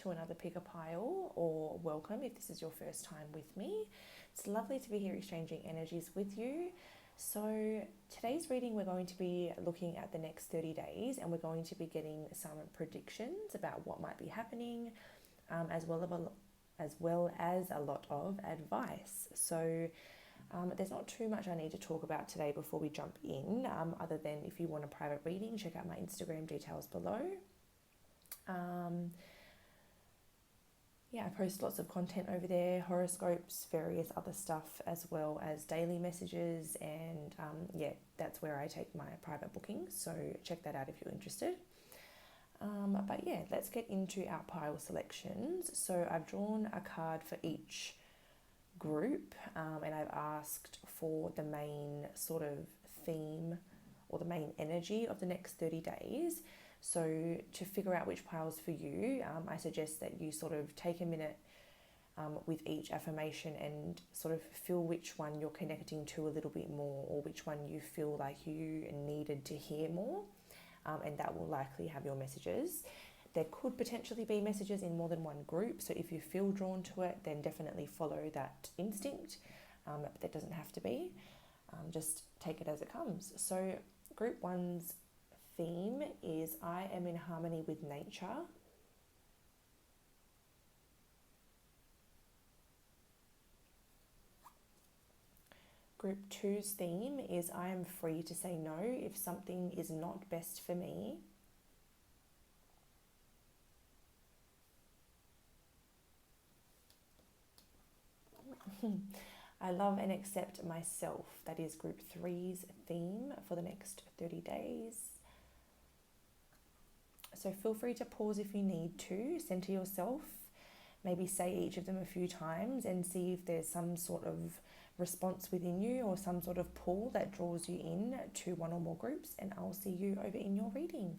to another pick a pile, or welcome if this is your first time with me. It's lovely to be here exchanging energies with you. So today's reading, we're going to be looking at the next 30 days and we're going to be getting some predictions about what might be happening, as well as a lot of advice. So there's not too much I need to talk about today before we jump in, other than if you want a private reading, check out my Instagram details below. I post lots of content over there, horoscopes, various other stuff, as well as daily messages, and that's where I take my private bookings, so check that out if you're interested. Let's get into our pile selections. So I've drawn a card for each group, and I've asked for the main sort of theme or the main energy of the next 30 days. So to figure out which pile's for you, I suggest that you sort of take a minute with each affirmation and sort of feel which one you're connecting to a little bit more, or which one you feel like you needed to hear more, and that will likely have your messages. There could potentially be messages in more than one group, so if you feel drawn to it, then definitely follow that instinct, but that doesn't have to be. Just take it as it comes. So group one's theme is I am in harmony with nature. Group two's theme is I am free to say no if something is not best for me. I love and accept myself. That is group three's theme for the next 30 days. So feel free to pause if you need to, center yourself, maybe say each of them a few times and see if there's some sort of response within you or some sort of pull that draws you in to one or more groups, and I'll see you over in your reading.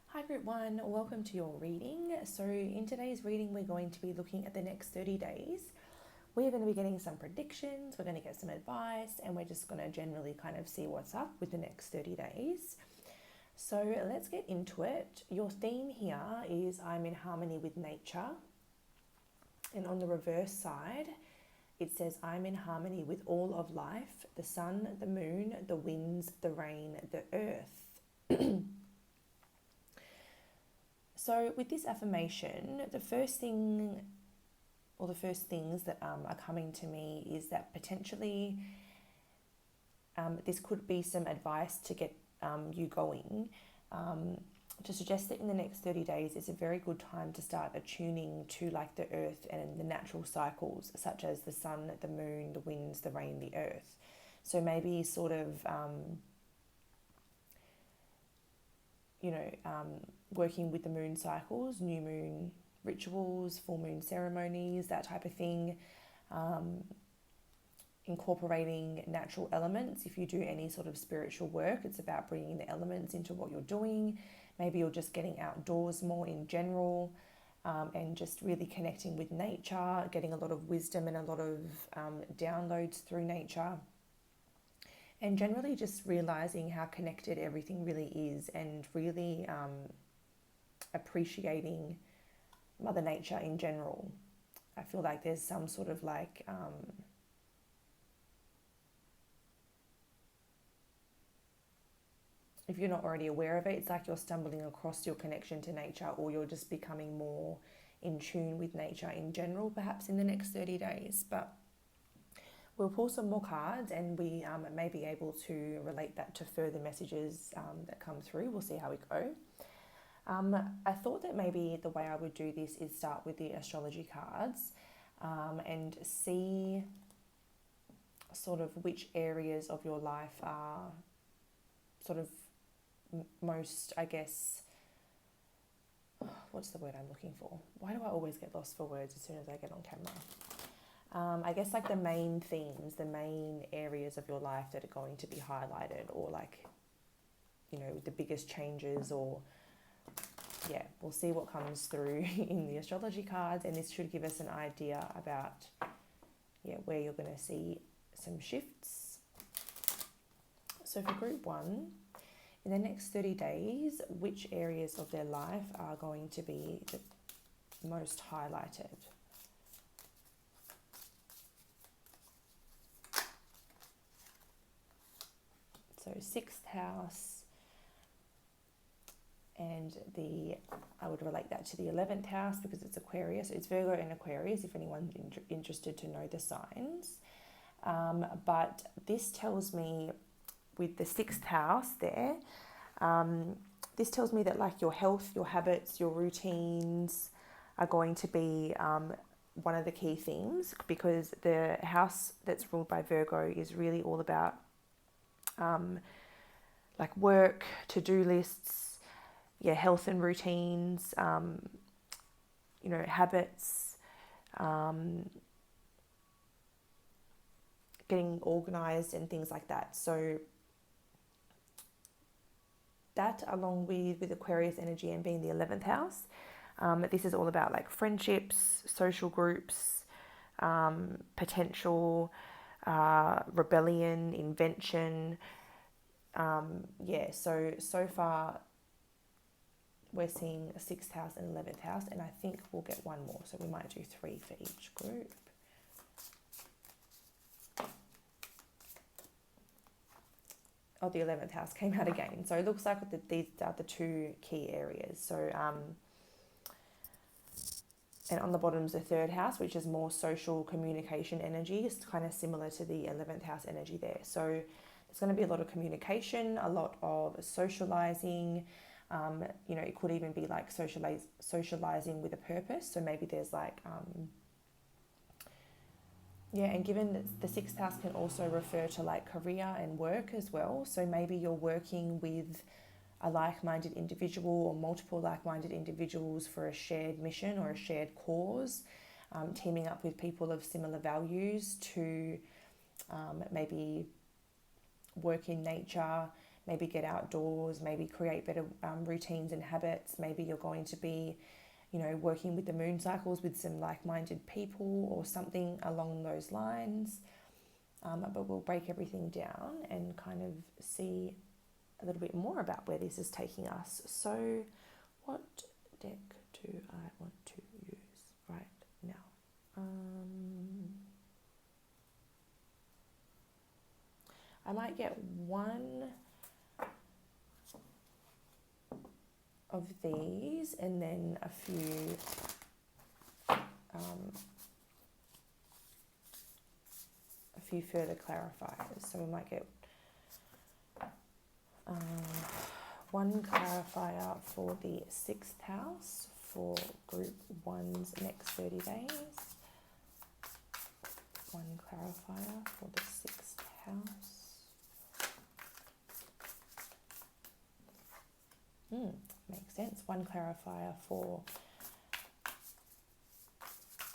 Hi group one, welcome to your reading. So in today's reading, we're going to be looking at the next 30 days. We're going to be getting some predictions, we're going to get some advice, and we're just going to generally kind of see what's up with the next 30 days. So let's get into it. Your theme here is I'm in harmony with nature. And on the reverse side, it says I'm in harmony with all of life, the sun, the moon, the winds, the rain, the earth. So with this affirmation, the first things that are coming to me is that potentially this could be some advice to get you going, to suggest that in the next 30 days is a very good time to start attuning to like the earth and the natural cycles, such as the sun, the moon, the winds, the rain, the earth. So maybe sort of working with the moon cycles, new moon rituals, full moon ceremonies, that type of thing. Incorporating natural elements. If you do any sort of spiritual work, it's about bringing the elements into what you're doing. Maybe you're just getting outdoors more in general, and just really connecting with nature, getting a lot of wisdom and a lot of downloads through nature, and generally just realizing how connected everything really is, and really appreciating Mother Nature in general. I feel like there's some sort of like if you're not already aware of it, it's like you're stumbling across your connection to nature, or you're just becoming more in tune with nature in general, perhaps in the next 30 days. But we'll pull some more cards, and we may be able to relate that to further messages that come through. We'll see how we go. I thought that maybe the way I would do this is start with the astrology cards, and see sort of which areas of your life are sort of most, I guess, what's the word I'm looking for? Why do I always get lost for words as soon as I get on camera? I guess like the main themes, the main areas of your life that are going to be highlighted, or like, the biggest changes, or we'll see what comes through in the astrology cards, and this should give us an idea about where you're going to see some shifts. So for group one, in the next 30 days, which areas of their life are going to be the most highlighted? So 6th house, and I would relate that to the 11th house because it's Aquarius. It's Virgo and Aquarius if anyone's interested to know the signs. But this tells me with the 6th house there, this tells me that like your health, your habits, your routines are going to be one of the key themes, because the house that's ruled by Virgo is really all about like work, to-do lists, health and routines, habits, getting organized and things like that. So that, along with Aquarius energy and being the 11th house, this is all about like friendships, social groups, potential, rebellion, invention. So far we're seeing a 6th house and 11th house, and I think we'll get one more, so we might do 3 for each group. Oh, the 11th house came out again. So it looks like these are the 2 key areas. So, and on the bottom is the 3rd house, which is more social communication energy. It's kind of similar to the 11th house energy there. So there's going to be a lot of communication, a lot of socializing. It could even be like socializing with a purpose. So maybe there's like, and given that the 6th house can also refer to like career and work as well. So maybe you're working with a like-minded individual or multiple like-minded individuals for a shared mission or a shared cause, teaming up with people of similar values to maybe work in nature, maybe get outdoors, maybe create better routines and habits. Maybe you're going to be working with the moon cycles with some like-minded people or something along those lines. But we'll break everything down and kind of see a little bit more about where this is taking us. So what deck do I want to use right now? I might get one of these and then a few further clarifiers. So we might get one clarifier for the 6th house for group 1's next 30 days. One clarifier for the 6th house. Makes sense. One clarifier for,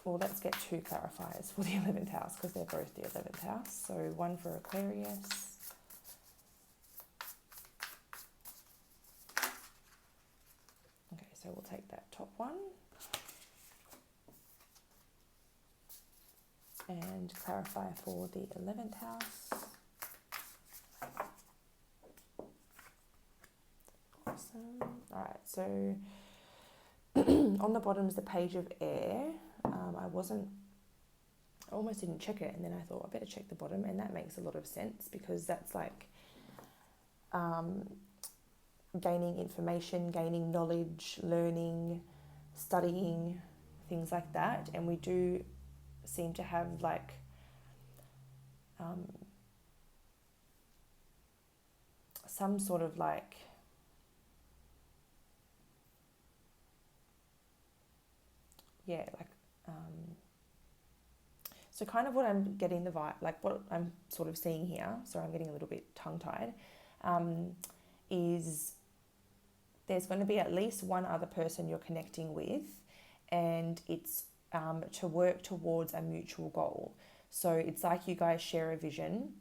well, let's get 2 clarifiers for the 11th house because they're both the 11th house. So one for Aquarius. Okay, so we'll take that top one. And clarifier for the 11th house. Awesome. All right, so on the bottom is the Page of Air. I almost didn't check it, and then I thought I better check the bottom, and that makes a lot of sense because that's like gaining information, gaining knowledge, learning, studying, things like that. And we do seem to have like some sort of like so kind of what I'm getting the vibe, like what I'm sort of seeing here, sorry I'm getting a little bit tongue-tied, is there's going to be at least one other person you're connecting with, and it's to work towards a mutual goal. So it's like you guys share a vision,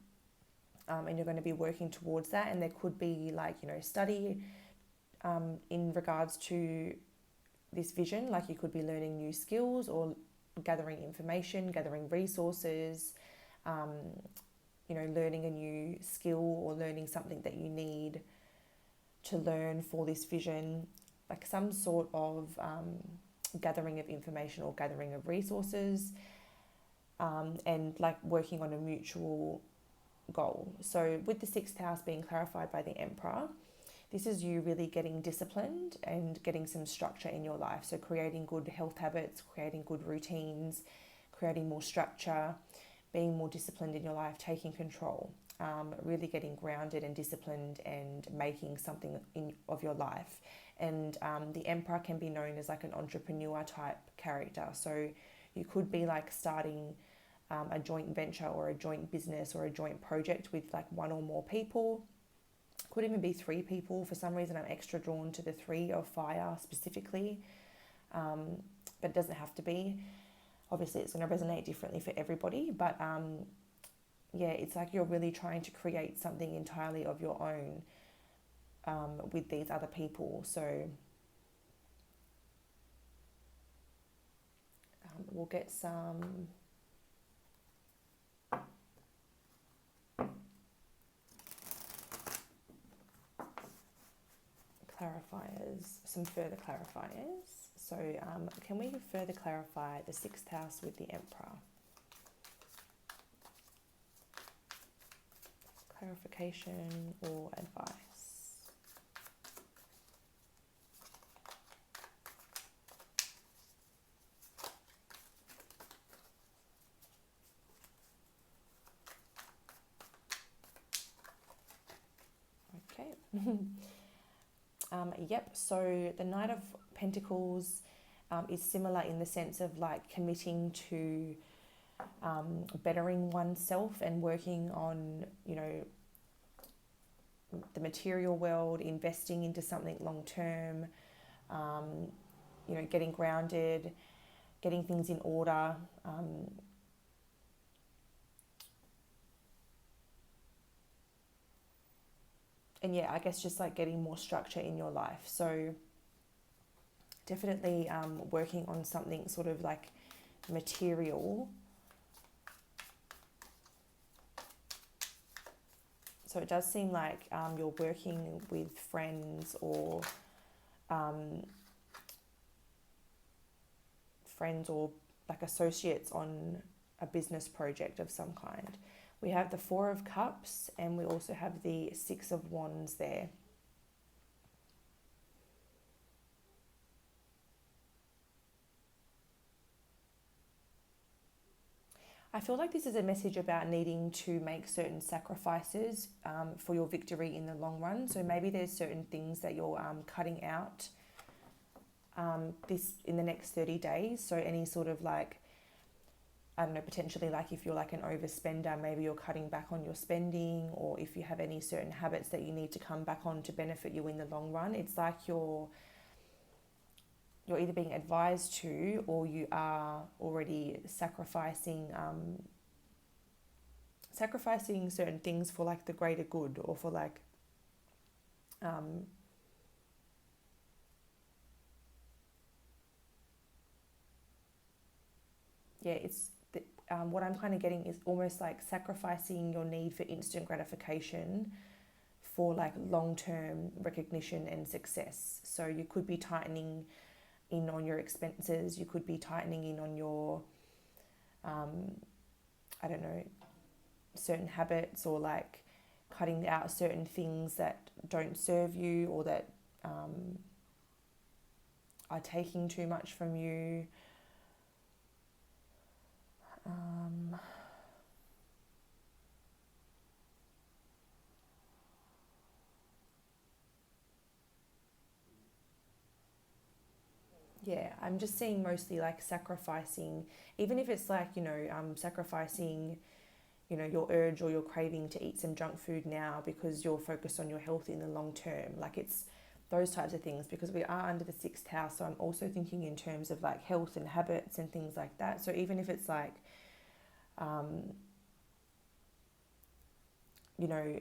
and you're going to be working towards that, and there could be like, study in regards to this vision, like you could be learning new skills or gathering information, gathering resources, learning a new skill or learning something that you need to learn for this vision, like some sort of gathering of information or gathering of resources, and like working on a mutual goal. So with the sixth house being clarified by the Emperor, this is you really getting disciplined and getting some structure in your life. So creating good health habits, creating good routines, creating more structure, being more disciplined in your life, taking control, really getting grounded and disciplined and making something of your life. And the Emperor can be known as like an entrepreneur type character. So you could be like starting a joint venture or a joint business or a joint project with like one or more people. Could even be 3 people. For some reason, I'm extra drawn to the 3 of fire specifically, but it doesn't have to be. Obviously, it's going to resonate differently for everybody, but yeah, it's like you're really trying to create something entirely of your own with these other people. So we'll get some clarifiers, some further clarifiers. So can we further clarify the sixth house with the Emperor? Clarification or advice? Okay. Yep, so the Knight of Pentacles is similar in the sense of like committing to bettering oneself and working on, you know, the material world, investing into something long term, you know, getting grounded, getting things in order. And yeah, I guess just like getting more structure in your life. So definitely working on something sort of like material. So it does seem like you're working with friends or like associates on a business project of some kind. We have the 4 of Cups and we also have the 6 of Wands there. I feel like this is a message about needing to make certain sacrifices for your victory in the long run. So maybe there's certain things that you're cutting out this in the next 30 days. So any sort of like, I don't know, potentially like if you're like an overspender, maybe you're cutting back on your spending, or if you have any certain habits that you need to come back on to benefit you in the long run. It's like you're either being advised to, or you are already sacrificing certain things for like the greater good, or for like yeah, it's what I'm kind of getting is almost like sacrificing your need for instant gratification for like long-term recognition and success. So you could be tightening in on your expenses, you could be tightening in on your I don't know, certain habits, or like cutting out certain things that don't serve you, or that are taking too much from you. Yeah, I'm just seeing mostly like sacrificing, even if it's like, you know, sacrificing, you know, your urge or your craving to eat some junk food now because you're focused on your health in the long term. Like it's those types of things, because we are under the 6th house. So I'm also thinking in terms of like health and habits and things like that. So even if it's like, you know,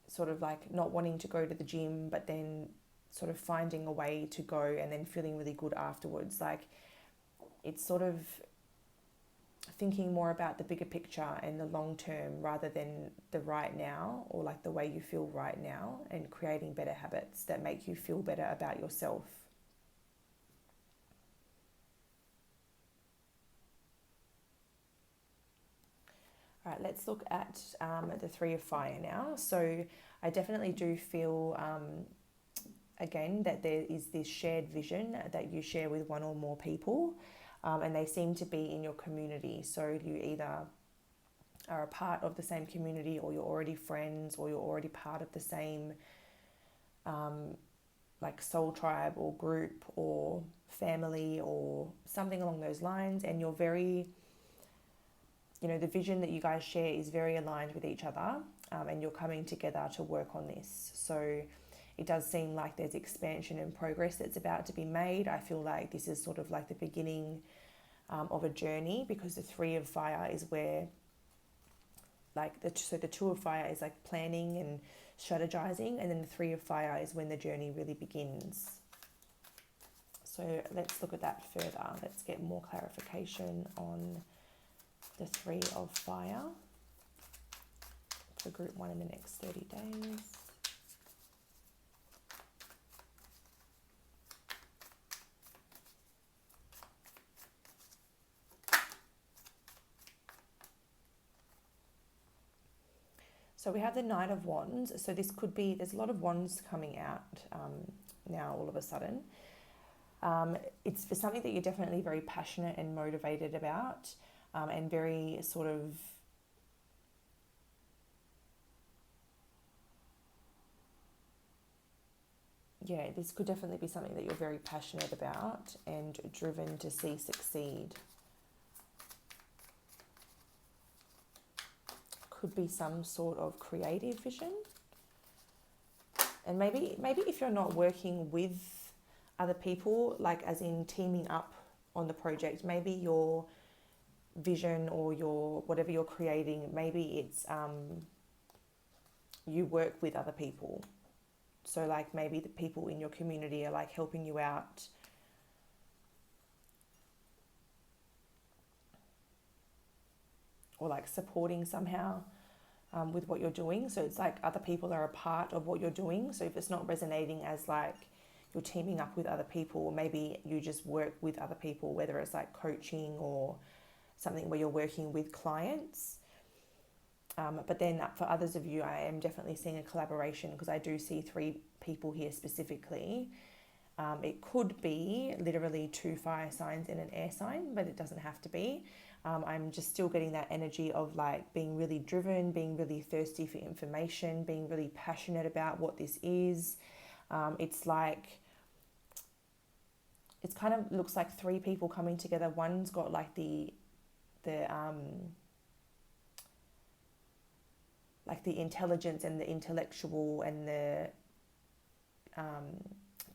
sort of like not wanting to go to the gym, but then sort of finding a way to go and then feeling really good afterwards. Like it's sort of thinking more about the bigger picture and the long term rather than the right now, or like the way you feel right now, and creating better habits that make you feel better about yourself. All right, let's look at the Three of Fire now. So I definitely do feel, again, that there is this shared vision that you share with one or more people, and they seem to be in your community. So you either are a part of the same community, or you're already friends, or you're already part of the same like soul tribe or group or family or something along those lines, and you're very, the vision that you guys share is very aligned with each other, and you're coming together to work on this. So it does seem like there's expansion and progress that's about to be made. I feel like this is sort of like the beginning of a journey, because the Three of Fire is where, like, the Two of Fire is like planning and strategizing, and then the Three of Fire is when the journey really begins. So let's look at that further. Let's get more clarification on the Three of Fire for group 1 in the next 30 days. So we have the Knight of Wands. So this could be, there's a lot of wands coming out now all of a sudden. It's for something that you're definitely very passionate and motivated about, and very sort of, this could definitely be something that you're very passionate about and driven to see succeed. Could be some sort of creative vision. And maybe if you're not working with other people, like as in teaming up on the project, maybe your vision or your whatever you're creating, maybe it's you work with other people. So like maybe the people in your community are like helping you out, or like supporting somehow with what you're doing. So it's like other people are a part of what you're doing. So if it's not resonating as like you're teaming up with other people, maybe you just work with other people, whether it's like coaching or something where you're working with clients. But then for others of you, I am definitely seeing a collaboration, because I do see 3 people here specifically. It could be literally 2 fire signs and an air sign, but it doesn't have to be. I'm just still getting that energy of like being really driven, being really thirsty for information, being really passionate about what this is. It's like, it's kind of looks like 3 people coming together. One's got like the intelligence and the intellectual and the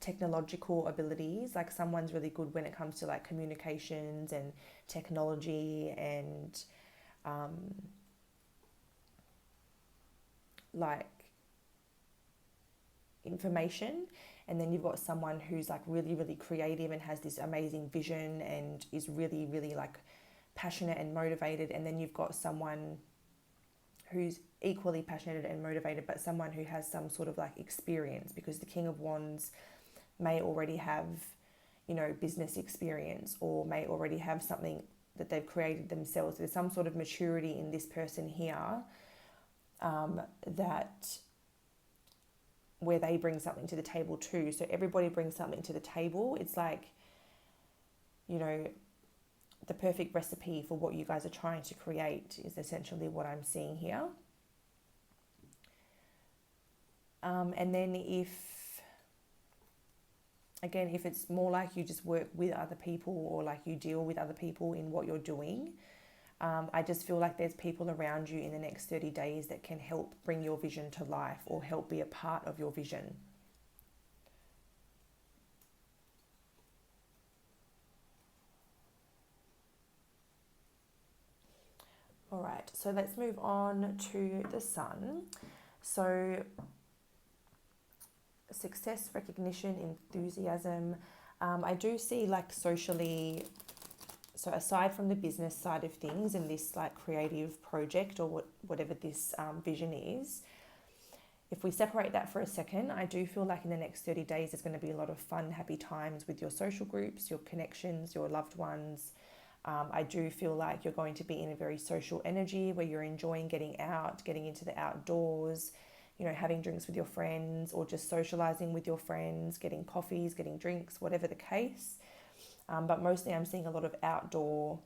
technological abilities. Like someone's really good when it comes to like communications and technology and like information. And then you've got someone who's like really, really creative and has this amazing vision and is really, really like passionate and motivated. And then you've got someone who's equally passionate and motivated, but someone who has some sort of like experience, because the King of Wands may already have, business experience, or may already have something that they've created themselves. There's some sort of maturity in this person here, that where they bring something to the table too. So everybody brings something to the table. It's like, the perfect recipe for what you guys are trying to create is essentially what I'm seeing here. And then if it's more like you just work with other people, or like you deal with other people in what you're doing, I just feel like there's people around you in the next 30 days that can help bring your vision to life, or help be a part of your vision. All right, so let's move on to the Sun. So success, recognition, enthusiasm. I do see like socially So aside from the business side of things and this like creative project or whatever this vision is, if we separate that for a second, I do feel like in the next 30 days, there's going to be a lot of fun, happy times with your social groups, your connections, your loved ones. I do feel like you're going to be in a very social energy where you're enjoying getting out, getting into the outdoors, you know, having drinks with your friends or just socializing with your friends, getting coffees, getting drinks, whatever the case. But mostly I'm seeing a lot of outdoor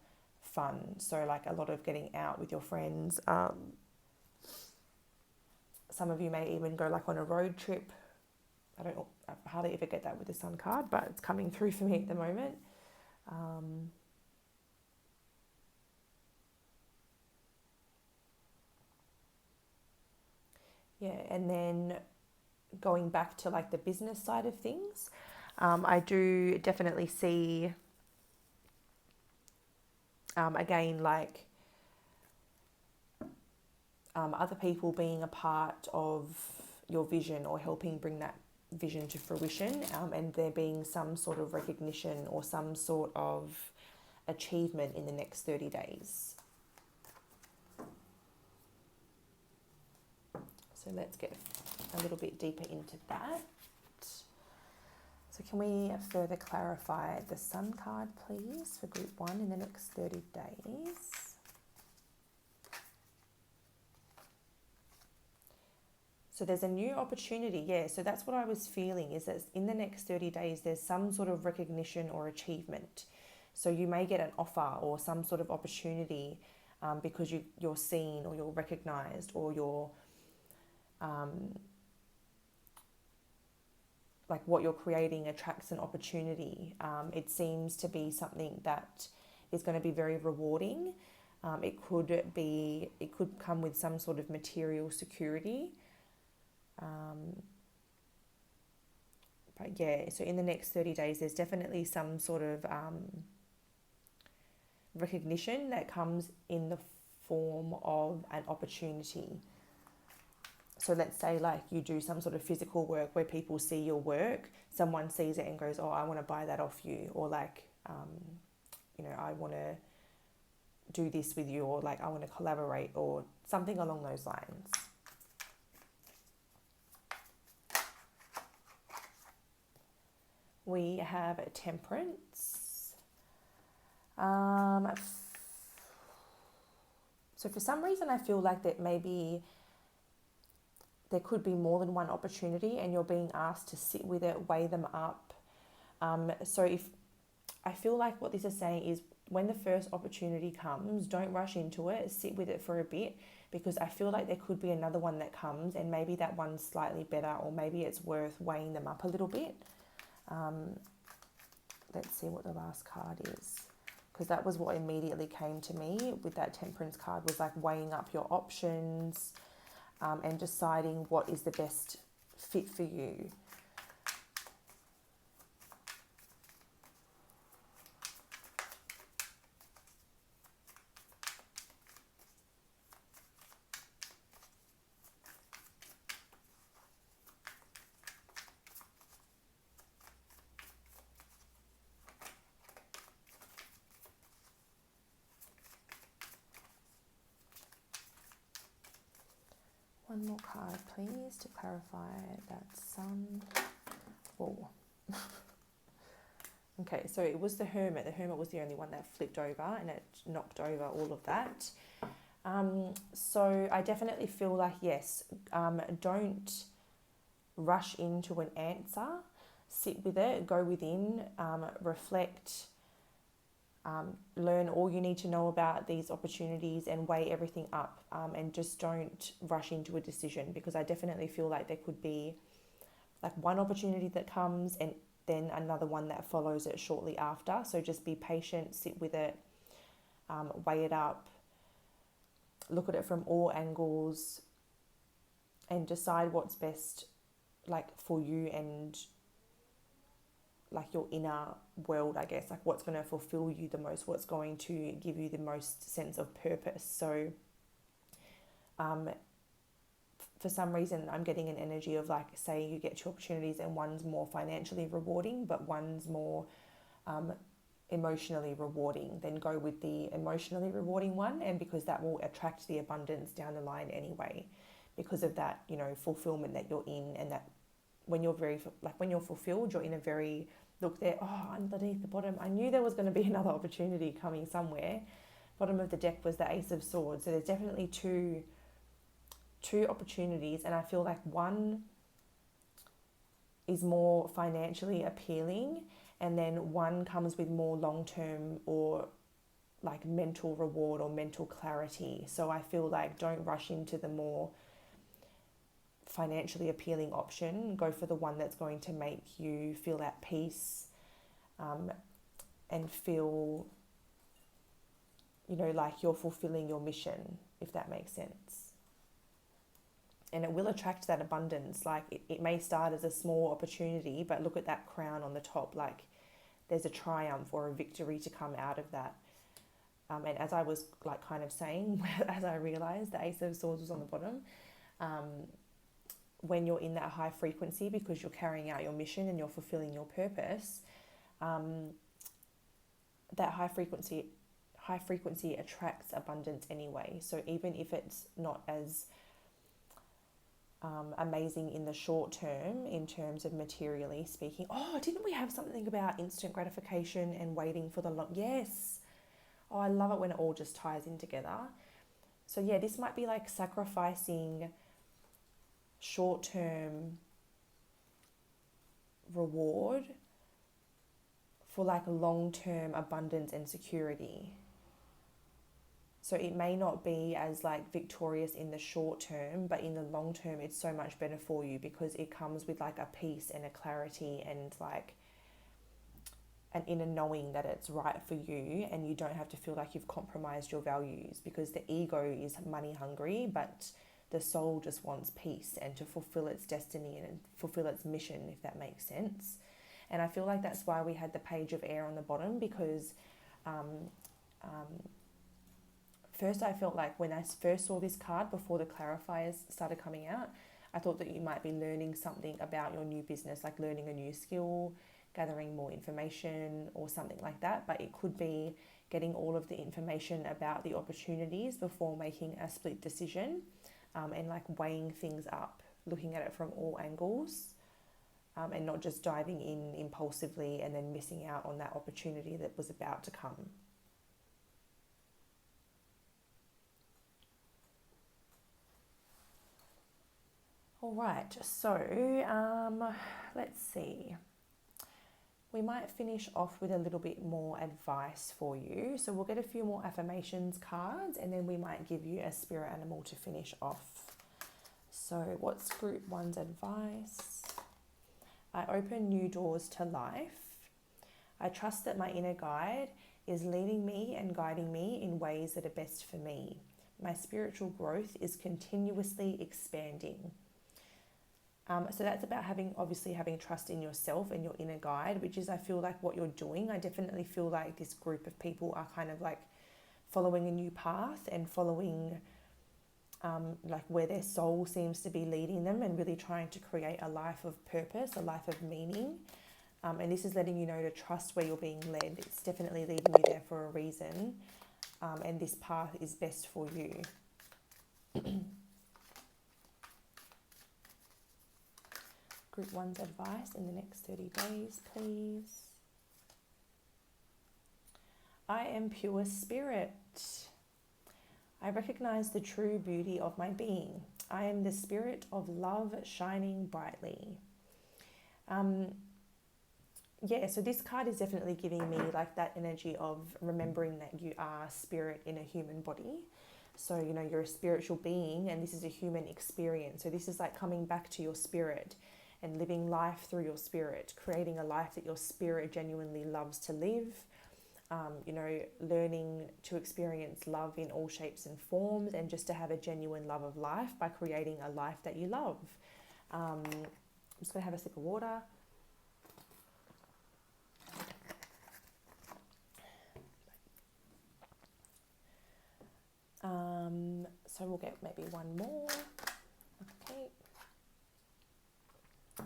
fun. So like a lot of getting out with your friends. Some of you may even go like on a road trip. I hardly ever get that with the sun card, but it's coming through for me at the moment. Yeah, and then going back to like the business side of things, I do definitely see, again, like other people being a part of your vision or helping bring that vision to fruition, and there being some sort of recognition or some sort of achievement in the next 30 days. So let's get a little bit deeper into that. So can we further clarify the Sun card, please, for Group 1 in the next 30 days? So there's a new opportunity, yeah. So that's what I was feeling, is that in the next 30 days, there's some sort of recognition or achievement. So you may get an offer or some sort of opportunity because you're seen or you're recognized or you're like what you're creating attracts an opportunity. It seems to be something that is going to be very rewarding. It could come with some sort of material security. But yeah, so in the next 30 days, there's definitely some sort of recognition that comes in the form of an opportunity. So let's say like you do some sort of physical work where people see your work, someone sees it and goes, oh, I want to buy that off you, or like, I want to do this with you, or like I want to collaborate, or something along those lines. We have Temperance. So for some reason, I feel like that maybe there could be more than one opportunity and you're being asked to sit with it, weigh them up. So if I feel like what this is saying is when the first opportunity comes, don't rush into it, sit with it for a bit, because I feel like there could be another one that comes and maybe that one's slightly better, or maybe it's worth weighing them up a little bit. Let's see what the last card is, because that was what immediately came to me with that Temperance card, was like weighing up your options and deciding what is the best fit for you. One more card, please, to clarify that Sun. Oh. Okay, so it was the Hermit. The Hermit was the only one that flipped over and it knocked over all of that. So I definitely feel like, yes, don't rush into an answer. Sit with it, go within, reflect, learn all you need to know about these opportunities and weigh everything up, and just don't rush into a decision, because I definitely feel like there could be like one opportunity that comes and then another one that follows it shortly after. So just be patient, sit with it, weigh it up, look at it from all angles and decide what's best like for you and like your inner world, I guess, like what's going to fulfill you the most, what's going to give you the most sense of purpose. So for some reason I'm getting an energy of like, say you get two opportunities and one's more financially rewarding but one's more emotionally rewarding, then go with the emotionally rewarding one, and because that will attract the abundance down the line anyway, because of that, you know, fulfillment that you're in. And that when you're when you're fulfilled, you're in a very, look there, oh, underneath the bottom, I knew there was going to be another opportunity coming somewhere. Bottom of the deck was the Ace of Swords. So there's definitely two opportunities, and I feel like one is more financially appealing, and then one comes with more long-term or like mental reward or mental clarity. So I feel like don't rush into the more financially appealing option. Go for the one that's going to make you feel at peace, and feel, you know, like you're fulfilling your mission, if that makes sense. And it will attract that abundance. Like it may start as a small opportunity, but look at that crown on the top. Like there's a triumph or a victory to come out of that. And as I was like kind of saying, as I realized the Ace of Swords was on the bottom, when you're in that high frequency, because you're carrying out your mission and you're fulfilling your purpose, that high frequency attracts abundance anyway. So even if it's not as amazing in the short term, in terms of materially speaking. Oh, didn't we have something about instant gratification and waiting for the long? Yes. Oh, I love it when it all just ties in together. So yeah, this might be like sacrificing short-term reward for like long-term abundance and security. So it may not be as like victorious in the short term, but in the long term, it's so much better for you, because it comes with like a peace and a clarity and like an inner knowing that it's right for you, and you don't have to feel like you've compromised your values, because the ego is money hungry, but the soul just wants peace and to fulfill its destiny and fulfill its mission, if that makes sense. And I feel like that's why we had the Page of Air on the bottom, because first I felt like when I first saw this card before the clarifiers started coming out, I thought that you might be learning something about your new business, like learning a new skill, gathering more information or something like that. But it could be getting all of the information about the opportunities before making a split decision, and like weighing things up, looking at it from all angles, and not just diving in impulsively and then missing out on that opportunity that was about to come. All right, so let's see. We might finish off with a little bit more advice for you. So we'll get a few more affirmations cards, and then we might give you a spirit animal to finish off. So what's group one's advice? I open new doors to life. I trust that my inner guide is leading me and guiding me in ways that are best for me. My spiritual growth is continuously expanding. So that's about having trust in yourself and your inner guide, which is, I feel like, what you're doing. I definitely feel like this group of people are kind of like following a new path and following like where their soul seems to be leading them, and really trying to create a life of purpose, a life of meaning. And this is letting you know to trust where you're being led. It's definitely leading you there for a reason, and this path is best for you. Group one's advice in the next 30 days, please. I am pure spirit. I recognize the true beauty of my being. I am the spirit of love shining brightly. So this card is definitely giving me like that energy of remembering that you are spirit in a human body. So, you know, you're a spiritual being, and this is a human experience. So this is like coming back to your spirit and living life through your spirit, creating a life that your spirit genuinely loves to live. Learning to experience love in all shapes and forms, and just to have a genuine love of life by creating a life that you love. I'm just going to have a sip of water. So we'll get maybe one more. Okay.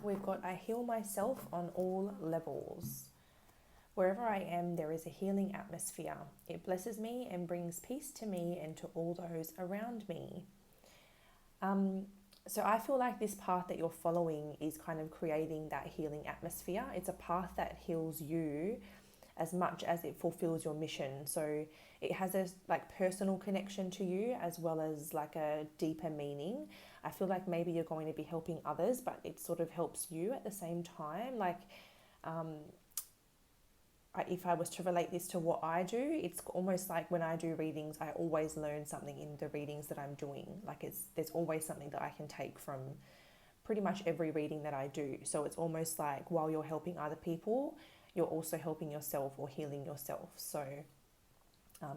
We've got, I heal myself on all levels. Wherever I am, there is a healing atmosphere. It blesses me and brings peace to me and to all those around me. So I feel like this path that you're following is kind of creating that healing atmosphere. It's a path that heals you as much as it fulfills your mission. So it has a like personal connection to you as well as like a deeper meaning. I feel like maybe you're going to be helping others, but it sort of helps you at the same time. Like if I was to relate this to what I do, it's almost like when I do readings, I always learn something in the readings that I'm doing. Like there's always something that I can take from pretty much every reading that I do. So it's almost like while you're helping other people, you're also helping yourself or healing yourself. So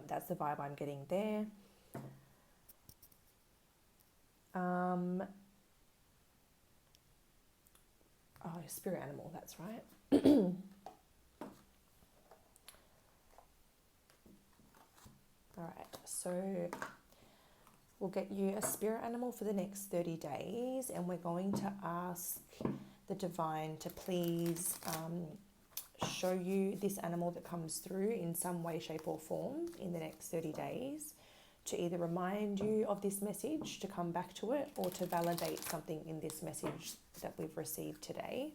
that's the vibe I'm getting there. Spirit animal, that's right. All right, so we'll get you a spirit animal for the next 30 days, and we're going to ask the divine to please show you this animal that comes through in some way, shape, or form in the next 30 days to either remind you of this message, to come back to it, or to validate something in this message that we've received today.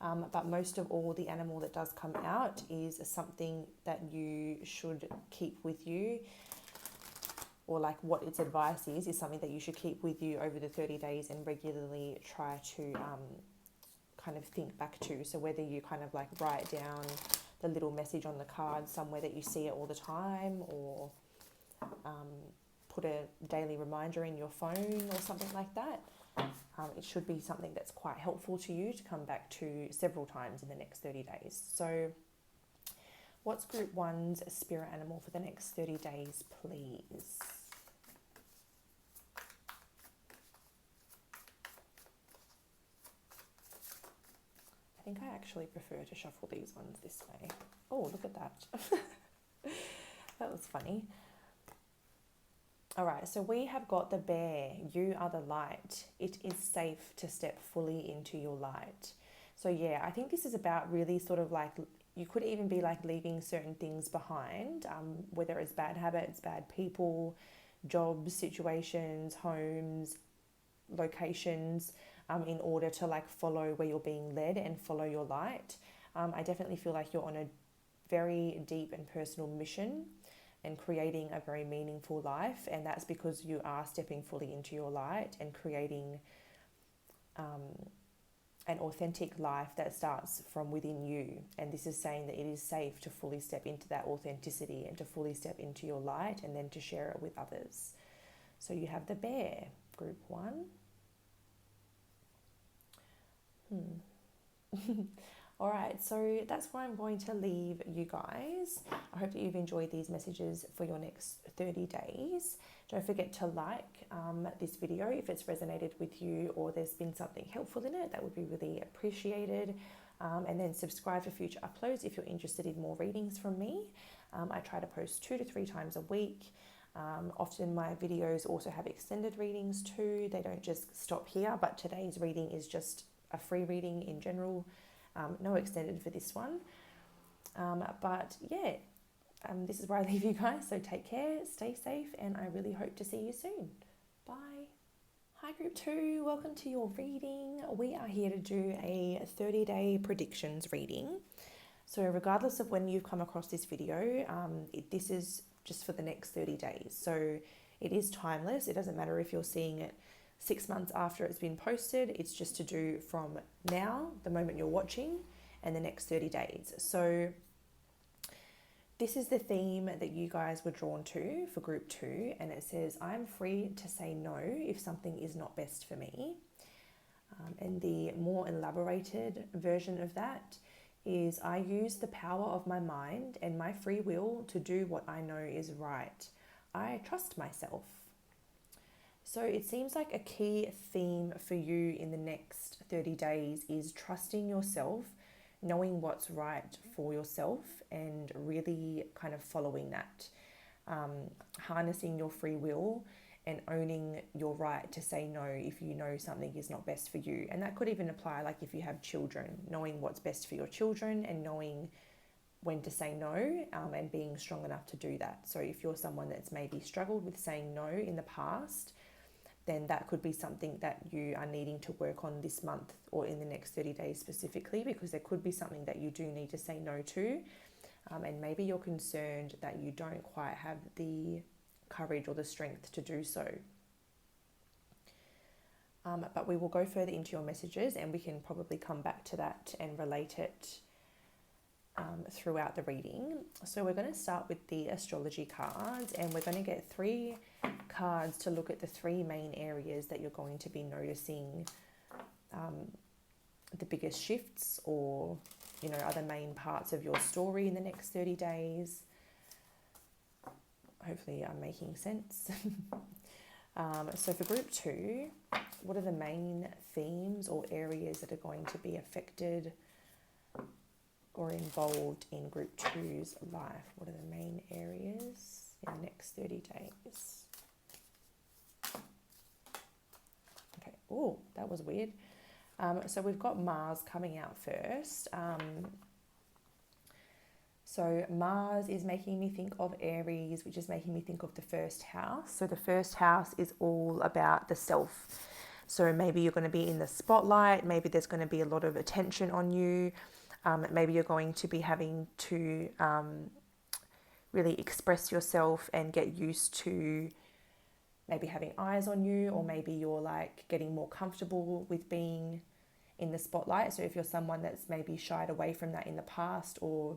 But most of all, the animal that does come out is something that you should keep with you, or like what its advice is something that you should keep with you over the 30 days and regularly try to kind of think back to. So whether you kind of like write down the little message on the card somewhere that you see it all the time, or put a daily reminder in your phone or something like that. It should be something that's quite helpful to you to come back to several times in the next 30 days. So what's Group 1's spirit animal for the next 30 days, please? I think I actually prefer to shuffle these ones this way. Oh, look at that. That was funny. All right, so we have got the bear. You are the light. It is safe to step fully into your light. So yeah, I think this is about really sort of like, you could even be like leaving certain things behind, whether it's bad habits, bad people, jobs, situations, homes, locations, in order to like follow where you're being led and follow your light. I definitely feel like you're on a very deep and personal mission and creating a very meaningful life, and that's because you are stepping fully into your light and creating an authentic life that starts from within you. And this is saying that it is safe to fully step into that authenticity and to fully step into your light and then to share it with others. So you have the bear, Group 1. All right, so that's where I'm going to leave you guys. I hope that you've enjoyed these messages for your next 30 days. Don't forget to like this video if it's resonated with you or there's been something helpful in it. That would be really appreciated. And then subscribe for future uploads if you're interested in more readings from me. I try to post 2 to 3 times a week. Often my videos also have extended readings too. They don't just stop here, but today's reading is just a free reading in general. No extended for this one. But yeah, this is where I leave you guys. So take care, stay safe, and I really hope to see you soon. Bye. Hi Group 2, welcome to your reading. We are here to do a 30-day predictions reading. So regardless of when you've come across this video, this is just for the next 30 days. So it is timeless. It doesn't matter if you're seeing it 6 months after it's been posted. It's just to do from now, the moment you're watching, and the next 30 days. So this is the theme that you guys were drawn to for Group 2, and it says, I'm free to say no if something is not best for me. And the more elaborated version of that is, I use the power of my mind and my free will to do what I know is right. I trust myself. So it seems like a key theme for you in the next 30 days is trusting yourself, knowing what's right for yourself, and really kind of following that, harnessing your free will and owning your right to say no if you know something is not best for you. And that could even apply like if you have children, knowing what's best for your children and knowing when to say no, and being strong enough to do that. So if you're someone that's maybe struggled with saying no in the past, then that could be something that you are needing to work on this month or in the next 30 days specifically, because there could be something that you do need to say no to. And maybe you're concerned that you don't quite have the courage or the strength to do so. But we will go further into your messages, and we can probably come back to that and relate it throughout the reading. So we're going to start with the astrology cards, and we're going to get 3 cards to look at the 3 main areas that you're going to be noticing the biggest shifts, or other main parts of your story in the next 30 days. Hopefully I'm making sense. So for group 2, what are the main themes or areas that are going to be affected or involved in group 2's life? What are the main areas in the next 30 days? Okay, oh, that was weird. So we've got Mars coming out first. So Mars is making me think of Aries, which is making me think of the first house. So the first house is all about the self. So maybe you're going to be in the spotlight. Maybe there's going to be a lot of attention on you. Maybe you're going to be having to really express yourself and get used to maybe having eyes on you, or maybe you're like getting more comfortable with being in the spotlight. So if you're someone that's maybe shied away from that in the past, or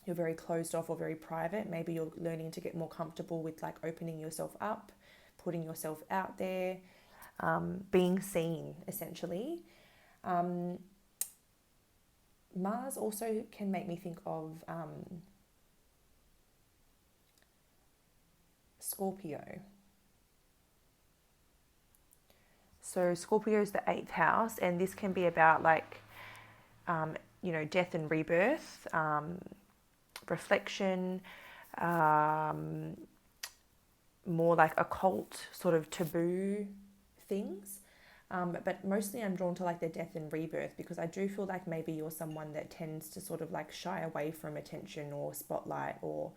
you're very closed off or very private, maybe you're learning to get more comfortable with like opening yourself up, putting yourself out there, being seen essentially. Mars also can make me think of Scorpio. So Scorpio is the 8th house, and this can be about like, death and rebirth, reflection, more like occult sort of taboo things. But mostly I'm drawn to like the death and rebirth, because I do feel like maybe you're someone that tends to sort of like shy away from attention or spotlight, or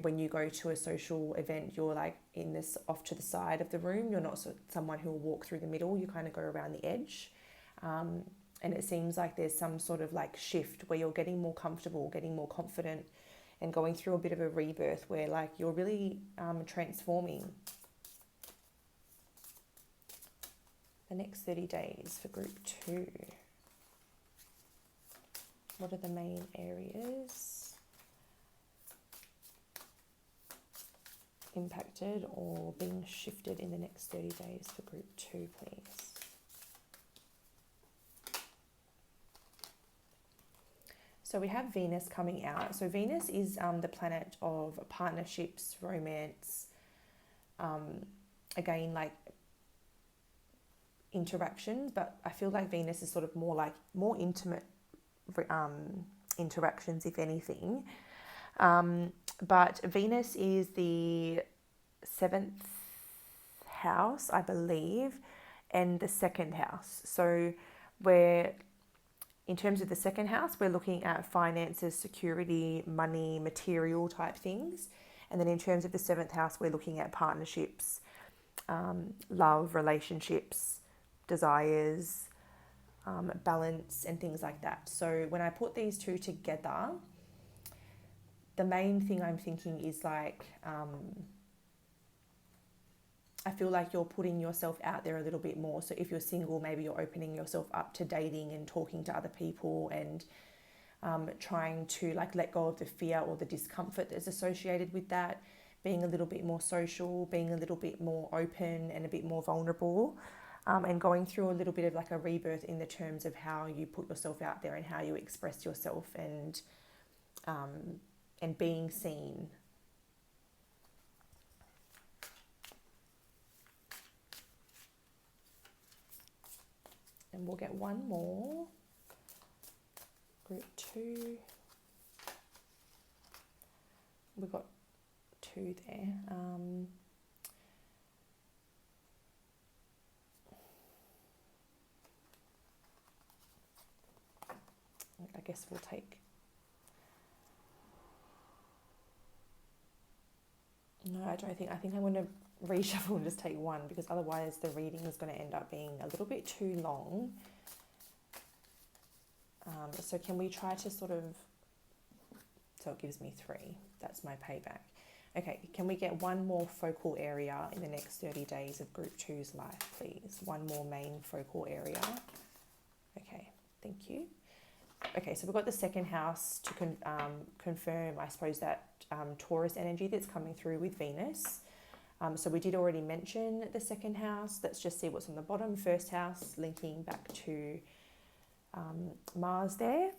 when you go to a social event, you're like in this off to the side of the room. You're not someone who will walk through the middle. You kind of go around the edge. And it seems like there's some sort of like shift where you're getting more comfortable, getting more confident, and going through a bit of a rebirth where like you're really transforming. The next 30 days for group 2. What are the main areas impacted or being shifted in the next 30 days for group 2, please? So we have Venus coming out. So Venus is the planet of partnerships, romance, again, like interactions, but I feel like Venus is sort of more intimate interactions, if anything. But Venus is the 7th house, I believe, and the 2nd house. So in terms of the 2nd house, we're looking at finances, security, money, material type things. And then in terms of the 7th house, we're looking at partnerships, love, relationships, desires, balance, and things like that. So when I put these two together, the main thing I'm thinking is like, I feel like you're putting yourself out there a little bit more. So if you're single, maybe you're opening yourself up to dating and talking to other people, and trying to like let go of the fear or the discomfort that's associated with that, being a little bit more social, being a little bit more open and a bit more vulnerable, and going through a little bit of like a rebirth in the terms of how you put yourself out there and how you express yourself, and being seen. And we'll get one more. Group 2. We've got 2 there. I guess we'll take No, I don't think. I think I'm going to reshuffle and just take one, because otherwise the reading is going to end up being a little bit too long. So can we try to sort of, so it gives me 3. That's my payback. Okay, can we get one more focal area in the next 30 days of Group 2's life, please? One more main focal area. Okay, thank you. Okay, so we've got the second house to confirm, I suppose, that Taurus energy that's coming through with Venus. So we did already mention the second house. Let's just see what's on the bottom. First house linking back to Mars there.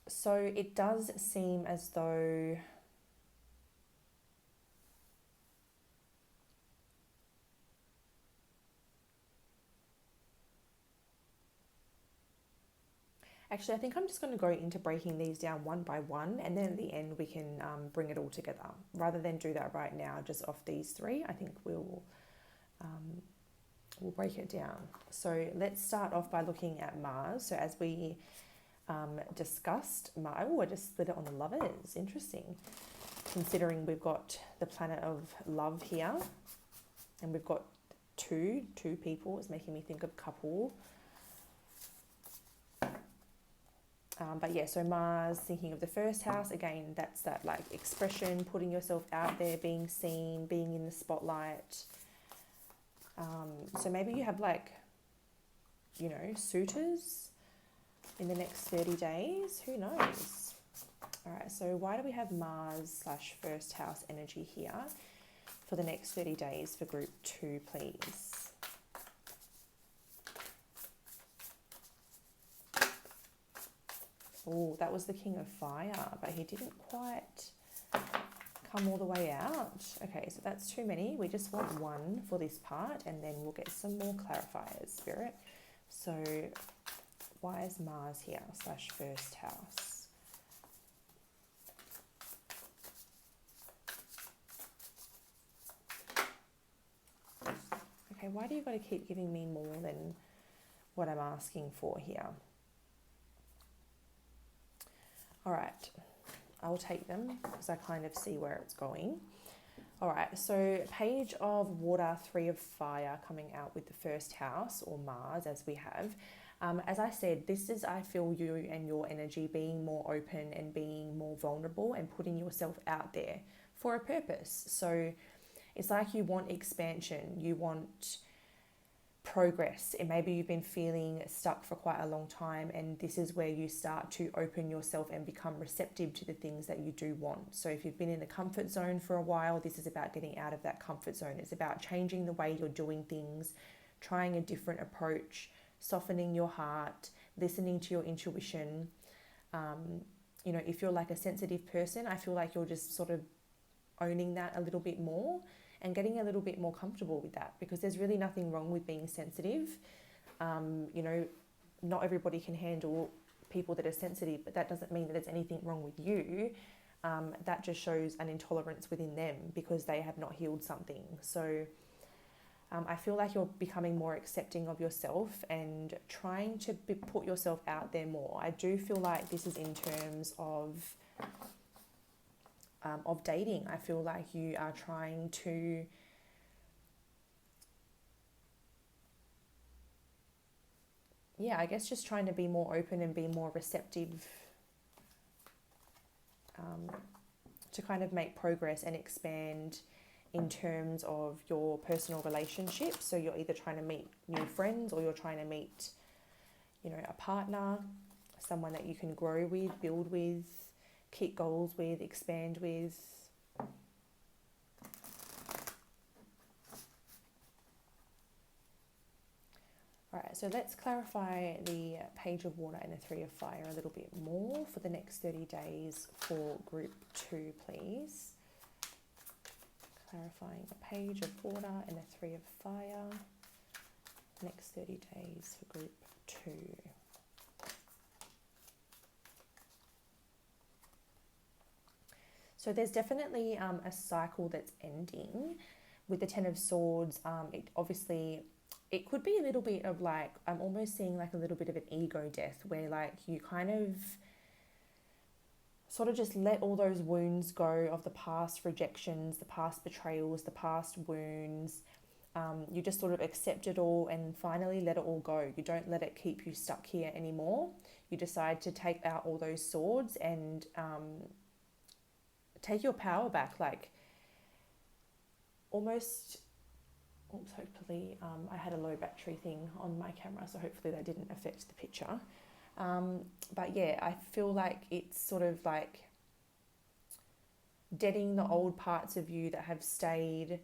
So it does seem as though actually, I think I'm just going to go into breaking these down one by one, and then at the end we can bring it all together. Rather than do that right now, just off these 3, I think we'll break it down. So let's start off by looking at Mars. So as we discussed, I just split it on the lovers. Interesting. Considering we've got the planet of love here, and we've got two people. It's making me think of couple. But yeah, so Mars, thinking of the first house, again, that's that like expression, putting yourself out there, being seen, being in the spotlight. So maybe you have like, you know, suitors in the next 30 days. Who knows? All right, so why do we have Mars / first house energy here for the next 30 days for Group 2, please? Oh, that was the King of Fire, but he didn't quite come all the way out. Okay, so that's too many. We just want one for this part, and then we'll get some more clarifiers, Spirit. So why is Mars here / first house? Okay, why do you got to keep giving me more than what I'm asking for here? All right, I'll take them because I kind of see where it's going. All right, so Page of Water, 3 of Fire coming out with the first house, or Mars as we have. As I said, this is, I feel, you and your energy being more open and being more vulnerable and putting yourself out there for a purpose. So it's like you want expansion, you want progress, and maybe you've been feeling stuck for quite a long time, and this is where you start to open yourself and become receptive to the things that you do want. So if you've been in the comfort zone for a while, this is about getting out of that comfort zone. It's about changing the way you're doing things, trying a different approach, softening your heart, listening to your intuition. You know, if you're like a sensitive person, I feel like you're just sort of owning that a little bit more and getting a little bit more comfortable with that, because there's really nothing wrong with being sensitive. You know, not everybody can handle people that are sensitive, but that doesn't mean that there's anything wrong with you. That just shows an intolerance within them because they have not healed something. So I feel like you're becoming more accepting of yourself and trying to put yourself out there more. I do feel like this is in terms of dating. I feel like you are trying to I guess just trying to be more open and be more receptive, to kind of make progress and expand in terms of your personal relationships. So you're either trying to meet new friends, or you're trying to meet, you know, a partner, someone that you can grow with, build with, keep goals with, expand with. All right, so let's clarify the Page of Water and the 3 of Fire a little bit more for the next 30 days for Group 2, please. Clarifying the Page of Water and the 3 of Fire, next 30 days for Group 2. So there's definitely a cycle that's ending with the 10 of Swords. It could be a little bit of like, I'm almost seeing like a little bit of an ego death where like you kind of sort of just let all those wounds go of the past rejections, the past betrayals, the past wounds. You just sort of accept it all and finally let it all go. You don't let it keep you stuck here anymore. You decide to take out all those swords and take your power back, like almost. Oops, hopefully I had a low battery thing on my camera, so hopefully that didn't affect the picture. But yeah, I feel like it's sort of like deadening the old parts of you that have stayed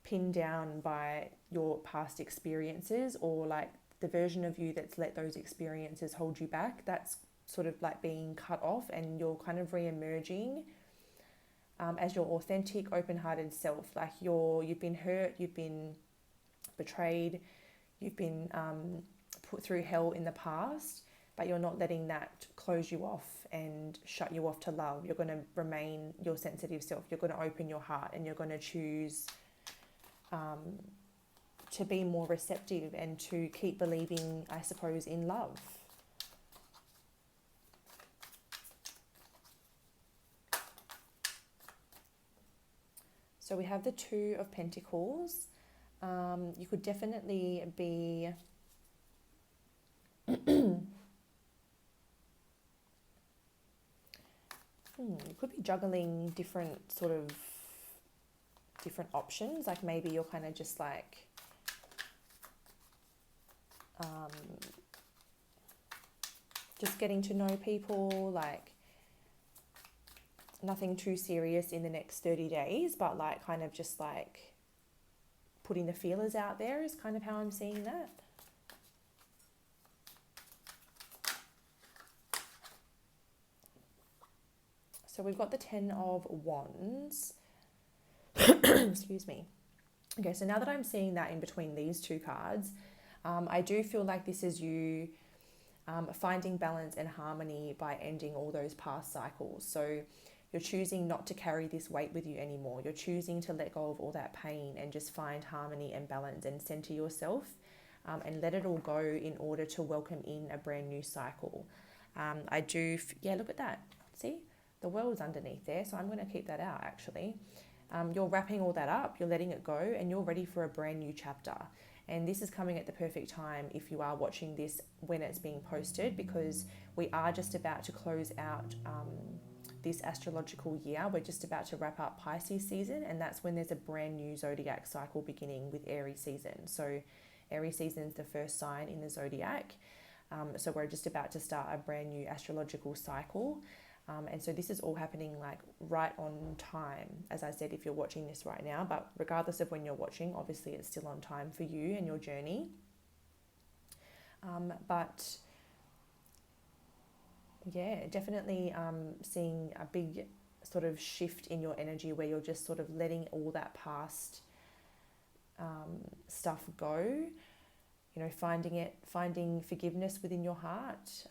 pinned down by your past experiences, or like the version of you that's let those experiences hold you back. That's sort of like being cut off, and you're kind of re-emerging as your authentic, open-hearted self. Like you've been hurt, you've been betrayed, you've been put through hell in the past, but you're not letting that close you off and shut you off to love. You're going to remain your sensitive self. You're going to open your heart, and you're going to choose to be more receptive and to keep believing, I suppose, in love. So we have the Two of Pentacles. You could definitely be you could be juggling different options. Like maybe you're kind of just like just getting to know people, like nothing too serious in the next 30 days, but like kind of just like putting the feelers out there is kind of how I'm seeing that. So we've got the Ten of Wands. Excuse me. Okay, so now that I'm seeing that in between these two cards, I do feel like this is you finding balance and harmony by ending all those past cycles. So you're choosing not to carry this weight with you anymore. You're choosing to let go of all that pain and just find harmony and balance and center yourself and let it all go in order to welcome in a brand new cycle. Yeah, look at that. See? The world's underneath there, so I'm going to keep that out actually. You're wrapping all that up, you're letting it go, and you're ready for a brand new chapter. And this is coming at the perfect time if you are watching this when it's being posted, because we are just about to close out this astrological year. We're just about to wrap up Pisces season, and that's when there's a brand new zodiac cycle beginning with Aries season. So Aries season is the first sign in the zodiac. So we're just about to start a brand new astrological cycle. And so this is all happening like right on time, as I said, if you're watching this right now. But regardless of when you're watching, obviously it's still on time for you and your journey. But yeah, definitely seeing a big sort of shift in your energy where you're just sort of letting all that past stuff go. You know, finding forgiveness within your heart.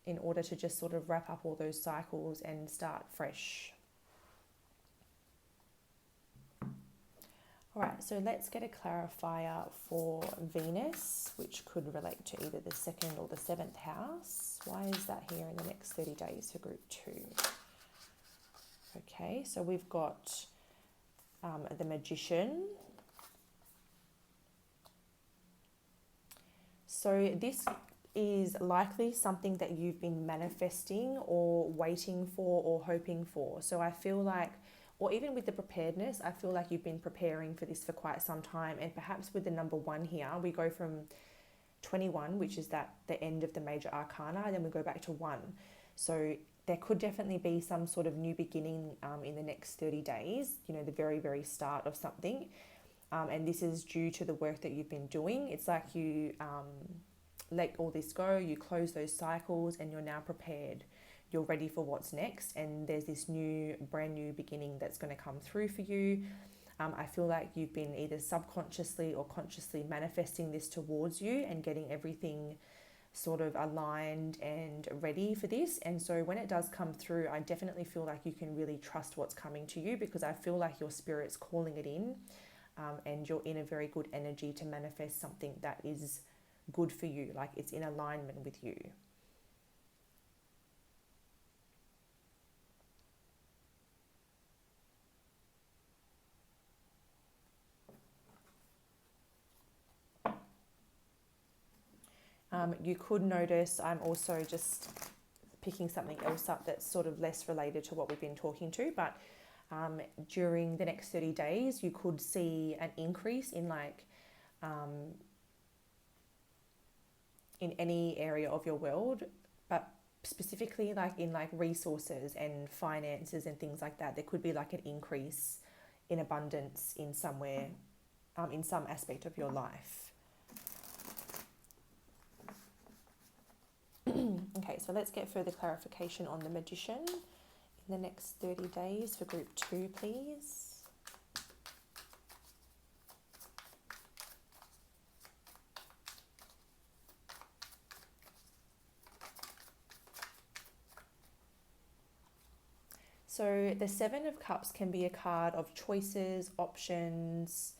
In order to just sort of wrap up all those cycles and start fresh. All right, so let's get a clarifier for Venus, which could relate to either the 2nd or the 7th house. Why is that here in the next 30 days for group 2? Okay, so we've got the Magician. So this is likely something that you've been manifesting or waiting for or hoping for. So I feel like, or even with the preparedness, I feel like you've been preparing for this for quite some time. And perhaps with the number 1 here, we go from 21, which is the end of the major arcana, and then we go back to 1. So there could definitely be some sort of new beginning in the next 30 days, you know, the very, very start of something. And this is due to the work that you've been doing. It's like you let all this go, you close those cycles, and you're now prepared. You're ready for what's next, and there's this brand new beginning that's going to come through for you. I feel like you've been either subconsciously or consciously manifesting this towards you and getting everything sort of aligned and ready for this. And so when it does come through, I definitely feel like you can really trust what's coming to you, because I feel like your spirit's calling it in, and you're in a very good energy to manifest something that is good for you, like it's in alignment with you. You could notice, I'm also just picking something else up that's sort of less related to what we've been talking to, but during the next 30 days, you could see an increase in in any area of your world, but specifically in resources and finances and things like that. There could be like an increase in abundance in somewhere, in some aspect of your life. Okay, so let's get further clarification on the Magician in the next 30 days for group 2, please. So the 7 of Cups can be a card of choices, options.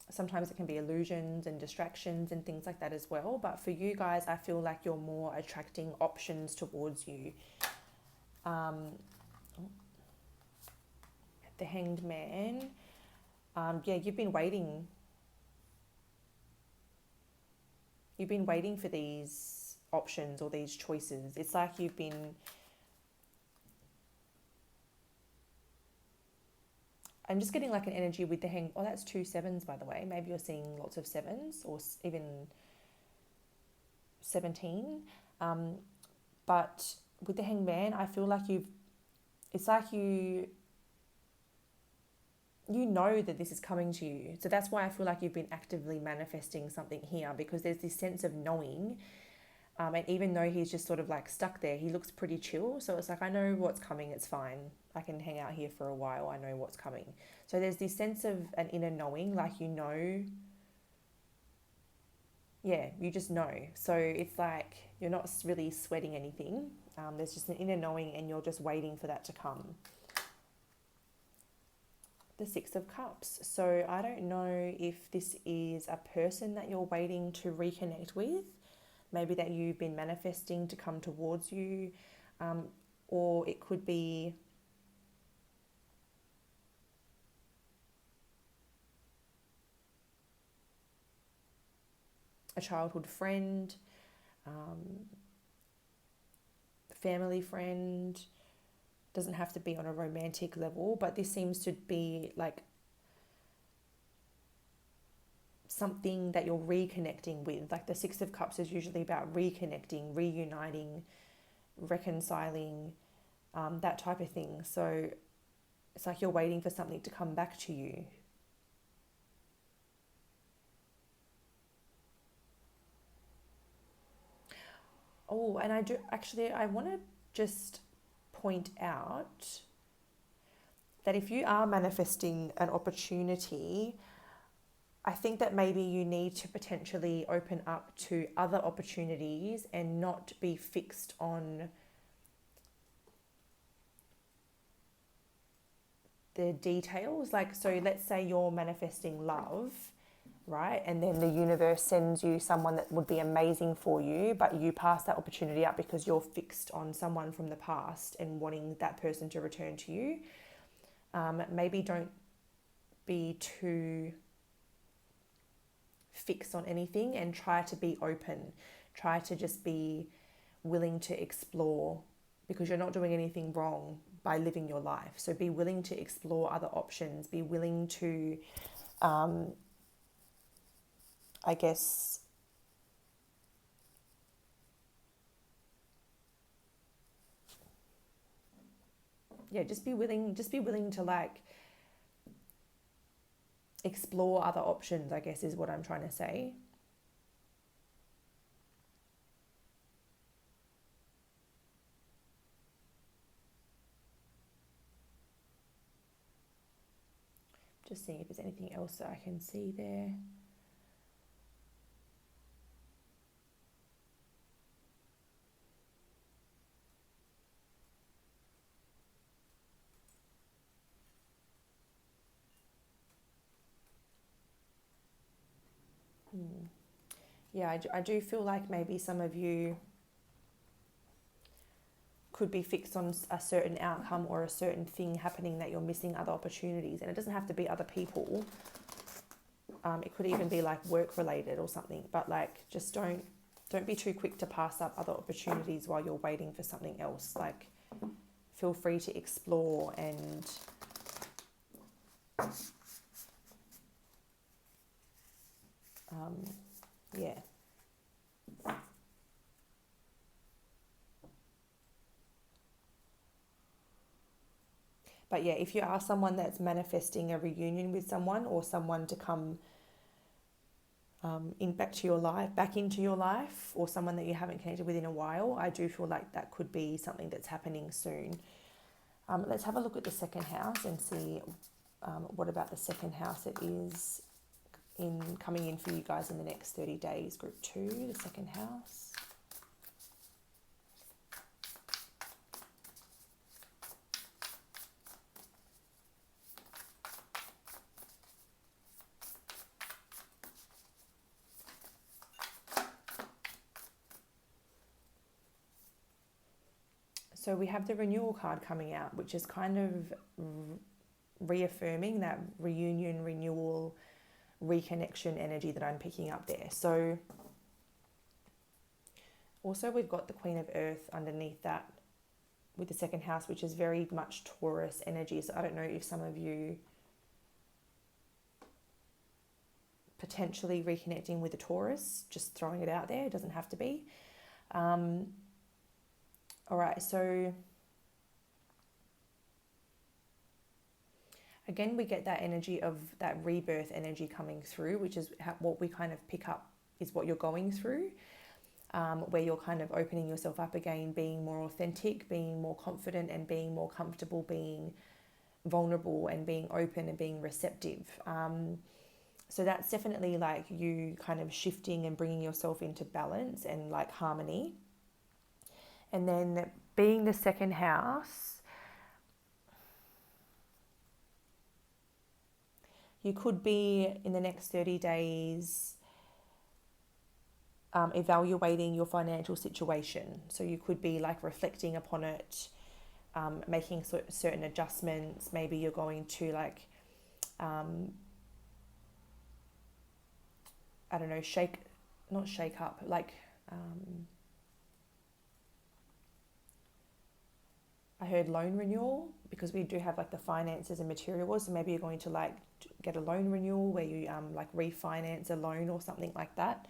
Sometimes it can be illusions and distractions and things like that as well. But for you guys, I feel like you're more attracting options towards you. The Hanged Man. Yeah, you've been waiting. You've been waiting for these options or these choices. It's like you've been... I'm just getting like an energy with the hang. Oh, that's 2 7s, by the way. Maybe you're seeing lots of 7s or even 17. But with the Hanged Man, I feel like it's like you know that this is coming to you. So that's why I feel like you've been actively manifesting something here, because there's this sense of knowing. And even though he's just sort of like stuck there, he looks pretty chill. So it's like, I know what's coming. It's fine. I can hang out here for a while. I know what's coming. So there's this sense of an inner knowing, like you know. Yeah, you just know. So it's like you're not really sweating anything. There's just an inner knowing and you're just waiting for that to come. The 6 of Cups. So I don't know if this is a person that you're waiting to reconnect with. Maybe that you've been manifesting to come towards you. Or it could be a childhood friend, family friend. Doesn't have to be on a romantic level, but this seems to be like something that you're reconnecting with. Like the 6 of Cups is usually about reconnecting, reuniting, reconciling, that type of thing. So it's like you're waiting for something to come back to you. Oh, and I want to just point out that if you are manifesting an opportunity, I think that maybe you need to potentially open up to other opportunities and not be fixed on the details. Like, so let's say you're manifesting love, right? And then the universe sends you someone that would be amazing for you, but you pass that opportunity up because you're fixed on someone from the past and wanting that person to return to you. Maybe don't be too fixed on anything and try to be open. Try to just be willing to explore, because you're not doing anything wrong by living your life. So be willing to explore other options. Be willing to, I guess, yeah, just be willing to like explore other options, I guess is what I'm trying to say. Just seeing if there's anything else that I can see there. Yeah, I do feel like maybe some of you could be fixed on a certain outcome or a certain thing happening that you're missing other opportunities. And it doesn't have to be other people. It could even be like work related or something, but like just don't be too quick to pass up other opportunities while you're waiting for something else. Like feel free to explore and yeah. But yeah, if you are someone that's manifesting a reunion with someone or someone to come back into your life, or someone that you haven't connected with in a while, I do feel like that could be something that's happening soon. Let's have a look at the second house and see what about the second house it is coming in for you guys in the next 30 days. Group 2, the second house. So we have the renewal card coming out, which is kind of reaffirming that reunion, renewal, reconnection energy that I'm picking up there. So also we've got the Queen of Earth underneath that with the second house, which is very much Taurus energy. So I don't know if some of you potentially reconnecting with a Taurus, just throwing it out there, it doesn't have to be. All right, so again, we get that energy of that rebirth energy coming through, which is what we kind of pick up is what you're going through, where you're kind of opening yourself up again, being more authentic, being more confident and being more comfortable, being vulnerable and being open and being receptive. So that's definitely like you kind of shifting and bringing yourself into balance and like harmony. And then being the second house, you could be in the next 30 days evaluating your financial situation. So you could be like reflecting upon it, making certain adjustments. Maybe you're going to like, I don't know, not shake up, like, I heard loan renewal, because we do have like the finances and materials. So maybe you're going to like get a loan renewal where you like refinance a loan or something like that.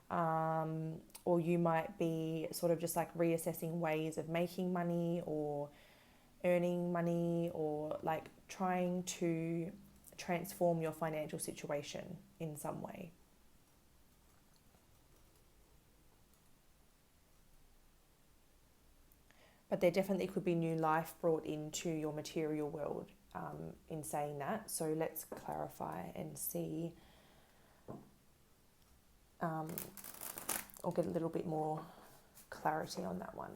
Or you might be sort of just like reassessing ways of making money or earning money, or like trying to transform your financial situation in some way. But there definitely could be new life brought into your material world in saying that. So let's clarify and see, or get a little bit more clarity on that one.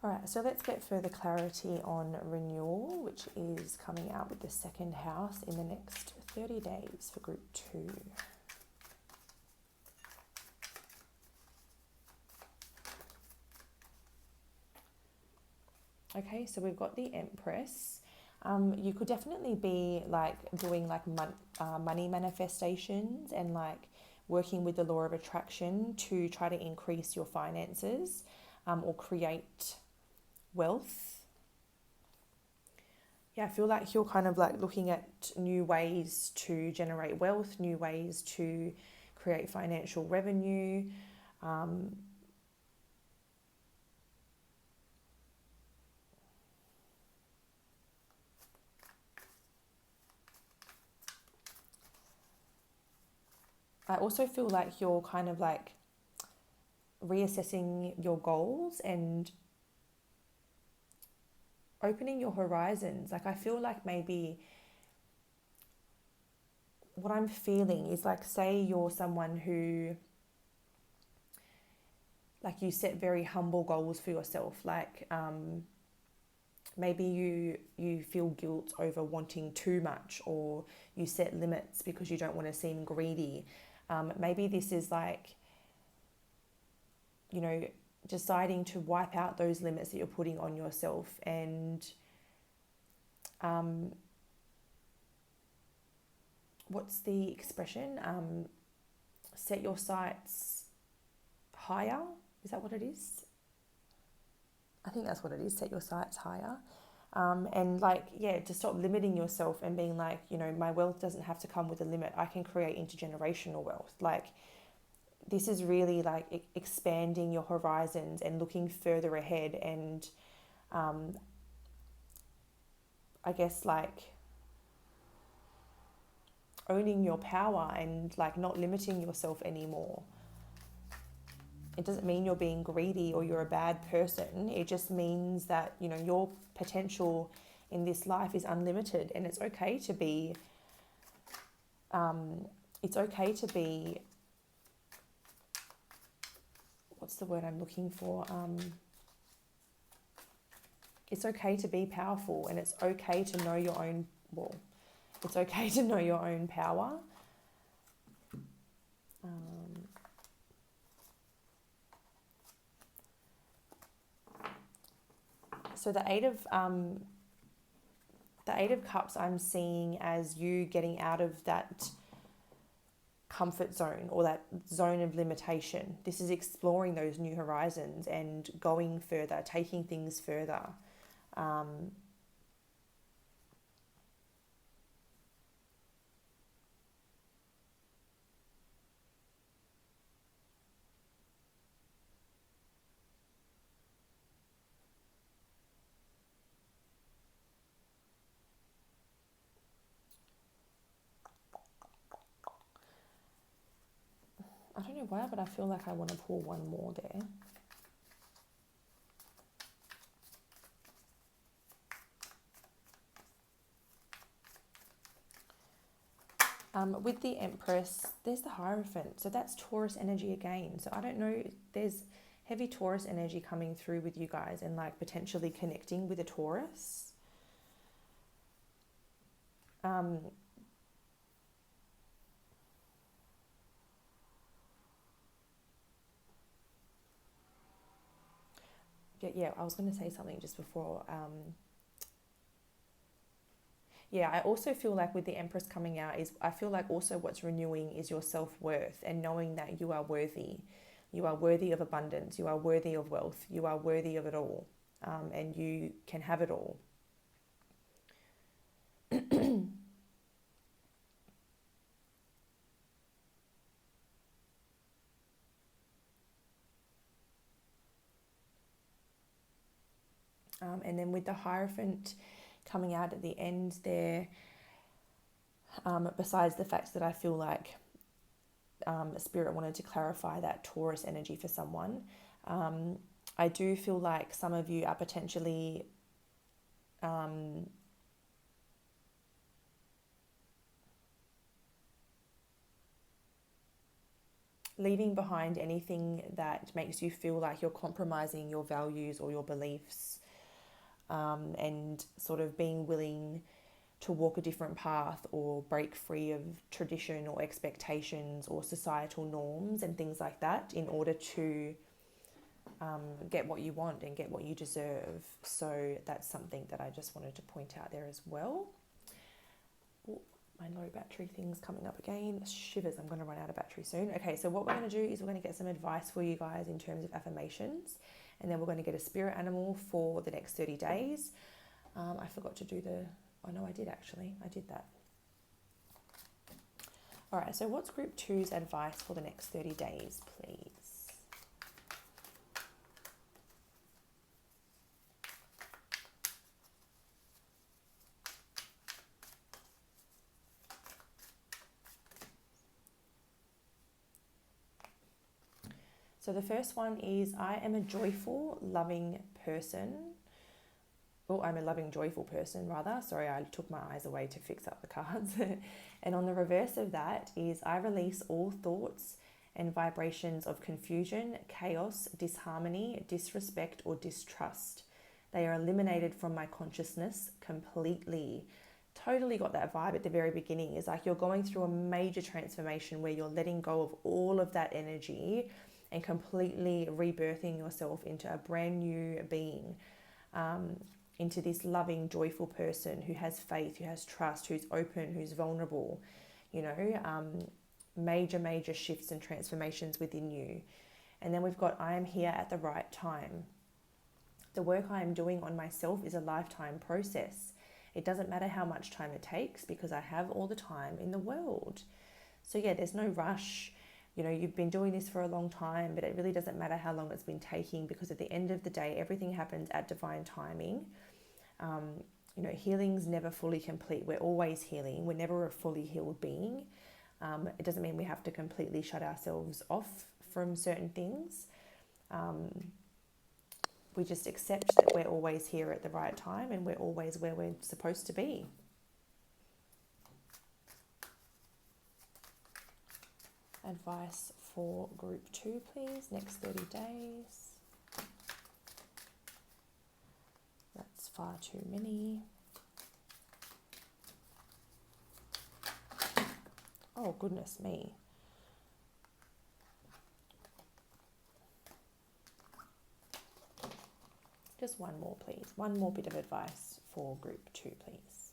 All right, so let's get further clarity on renewal, which is coming out with the second house in the next 30 days for group 2. Okay, so we've got the Empress. You could definitely be like doing like money manifestations and like working with the law of attraction to try to increase your finances or create wealth. Yeah, I feel like you're kind of like looking at new ways to generate wealth, new ways to create financial revenue. I also feel like you're kind of like reassessing your goals and opening your horizons. Like I feel like maybe what I'm feeling is like, say you're someone who like you set very humble goals for yourself, like maybe you feel guilt over wanting too much, or you set limits because you don't want to seem greedy. Maybe this is like deciding to wipe out those limits that you're putting on yourself, and what's the expression? Set your sights higher. Is that what it is? I think that's what it is. Set your sights higher. And to stop limiting yourself and being like, my wealth doesn't have to come with a limit. I can create intergenerational wealth. This is really expanding your horizons and looking further ahead, and owning your power and not limiting yourself anymore. It doesn't mean you're being greedy or you're a bad person. It just means that, your potential in this life is unlimited, and it's okay to be, what's the word I'm looking for? It's okay to be powerful, and it's okay to know your own, it's okay to know your own power. So the Eight of Cups I'm seeing as you getting out of that comfort zone or that zone of limitation. This is exploring those new horizons and going further, taking things further. I don't know why, but I feel like I want to pull one more there. With the Empress, there's the Hierophant. So that's Taurus energy again. So I don't know, there's heavy Taurus energy coming through with you guys and potentially connecting with a Taurus. I was going to say something just before. I also feel like with the Empress coming out, I feel like also what's renewing is your self-worth and knowing that you are worthy. You are worthy of abundance. You are worthy of wealth. You are worthy of it all. And you can have it all. And then with the Hierophant coming out at the end there, besides the fact that I feel like Spirit wanted to clarify that Taurus energy for someone, I do feel like some of you are potentially leaving behind anything that makes you feel like you're compromising your values or your beliefs, and sort of being willing to walk a different path or break free of tradition or expectations or societal norms and things like that in order to get what you want and get what you deserve. So that's something that I just wanted to point out there as well. Ooh, my low battery thing's coming up again. Shivers, I'm going to run out of battery soon. Okay, so what we're going to do is we're going to get some advice for you guys in terms of affirmations, and then we're going to get a spirit animal for the next 30 days. I forgot to do oh no, I did actually. I did that. All right, so what's group 2's advice for the next 30 days, please? So the first one is, I am a joyful, loving person. I'm a loving, joyful person, rather. Sorry, I took my eyes away to fix up the cards. And on the reverse of that is, I release all thoughts and vibrations of confusion, chaos, disharmony, disrespect, or distrust. They are eliminated from my consciousness completely. Totally got that vibe at the very beginning. It's like you're going through a major transformation where you're letting go of all of that energy and completely rebirthing yourself into a brand new being, into this loving, joyful person who has faith, who has trust, who's open, who's vulnerable, major shifts and transformations within you. And then we've got, I am here at the right time. The work I am doing on myself is a lifetime process. It doesn't matter how much time it takes because I have all the time in the world. So yeah, there's no rush. You've been doing this for a long time, but it really doesn't matter how long it's been taking, because at the end of the day, everything happens at divine timing. Healing's never fully complete. We're always healing. We're never a fully healed being. It doesn't mean we have to completely shut ourselves off from certain things. We just accept that we're always here at the right time and we're always where we're supposed to be. Advice for group 2, please. Next 30 days. That's far too many. Oh, goodness me. Just one more, please. One more bit of advice for group 2, please.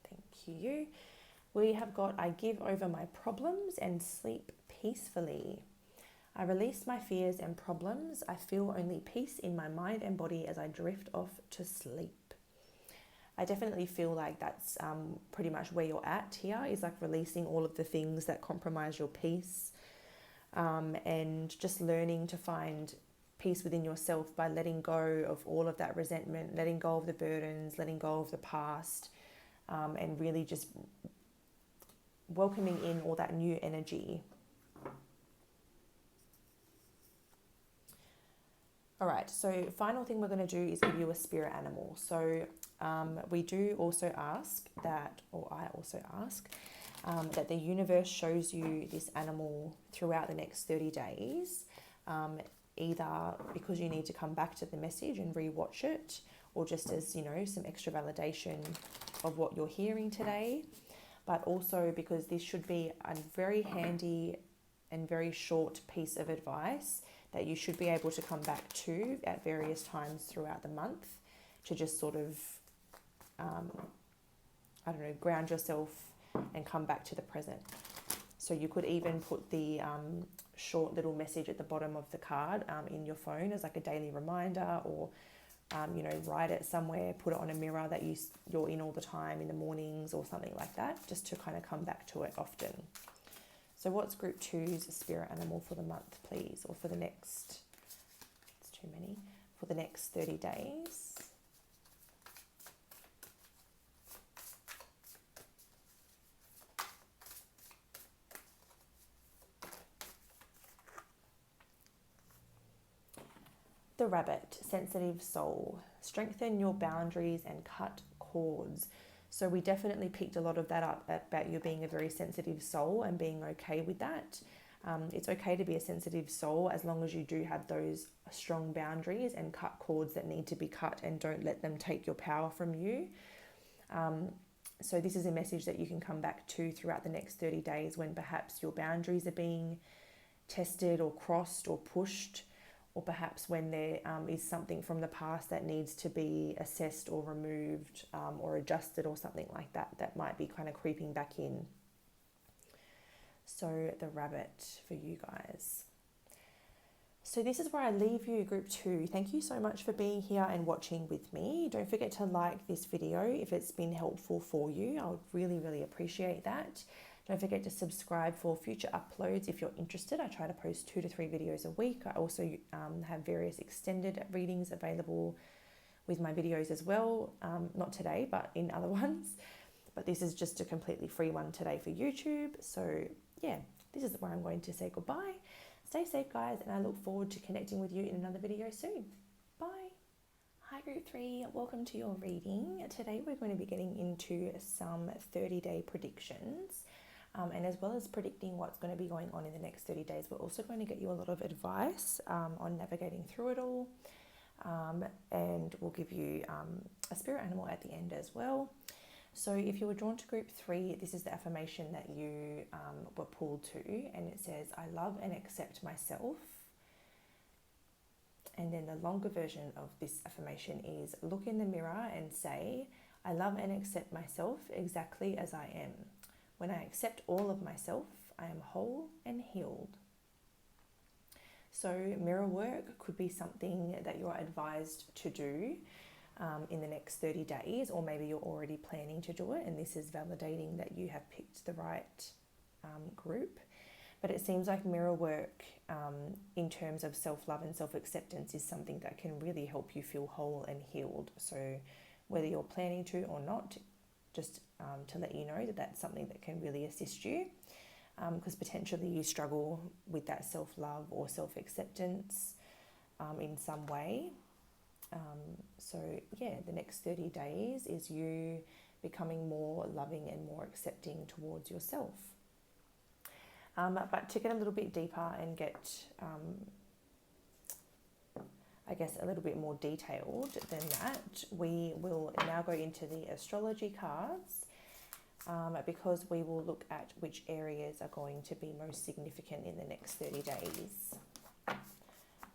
Thank you. We have got, I give over my problems and sleep peacefully. I release my fears and problems. I feel only peace in my mind and body as I drift off to sleep. I definitely feel like that's pretty much where you're at here, is like releasing all of the things that compromise your peace, and just learning to find peace within yourself by letting go of all of that resentment, letting go of the burdens, letting go of the past, and really just welcoming in all that new energy. All right, so final thing we're going to do is give you a spirit animal. So we do also ask that, or I also ask, that the universe shows you this animal throughout the next 30 days, either because you need to come back to the message and re-watch it, or just as, some extra validation of what you're hearing today, but also because this should be a very handy and very short piece of advice that you should be able to come back to at various times throughout the month to just sort of, ground yourself and come back to the present. So you could even put the short little message at the bottom of the card in your phone as like a daily reminder, or write it somewhere, put it on a mirror that you're in all the time in the mornings or something like that, just to kind of come back to it often. So what's group 2's spirit animal for the month, please, or for the next, it's too many, for the next 30 days? The rabbit, sensitive soul. Strengthen your boundaries and cut cords. So we definitely picked a lot of that up about you being a very sensitive soul and being okay with that. It's okay to be a sensitive soul as long as you do have those strong boundaries and cut cords that need to be cut, and don't let them take your power from you. So this is a message that you can come back to throughout the next 30 days when perhaps your boundaries are being tested or crossed or pushed, or perhaps when there is something from the past that needs to be assessed or removed, or adjusted or something like that, that might be kind of creeping back in. So the rabbit for you guys. So this is where I leave you, group 2. Thank you so much for being here and watching with me. Don't forget to like this video if it's been helpful for you. I would really, really appreciate that. Don't forget to subscribe for future uploads if you're interested. I try to post 2 to 3 videos a week. I also have various extended readings available with my videos as well. Not today, but in other ones. But this is just a completely free one today for YouTube. So yeah, this is where I'm going to say goodbye. Stay safe, guys, and I look forward to connecting with you in another video soon. Bye. Hi, group 3. Welcome to your reading. Today we're going to be getting into some 30-day predictions. And as well as predicting what's going to be going on in the next 30 days, we're also going to get you a lot of advice on navigating through it all. And we'll give you a spirit animal at the end as well. So if you were drawn to group 3, this is the affirmation that you were pulled to, and it says, I love and accept myself. And then the longer version of this affirmation is, look in the mirror and say, I love and accept myself exactly as I am. When I accept all of myself, I am whole and healed. So mirror work could be something that you're advised to do in the next 30 days, or maybe you're already planning to do it, and this is validating that you have picked the right group. But it seems like mirror work in terms of self-love and self-acceptance is something that can really help you feel whole and healed. So whether you're planning to or not, just to let you know that that's something that can really assist you, because potentially you struggle with that self-love or self-acceptance in some way. So yeah, the next 30 days is you becoming more loving and more accepting towards yourself. But to get a little bit deeper and get, I guess, a little bit more detailed than that, we will now go into the astrology cards, because we will look at which areas are going to be most significant in the next 30 days.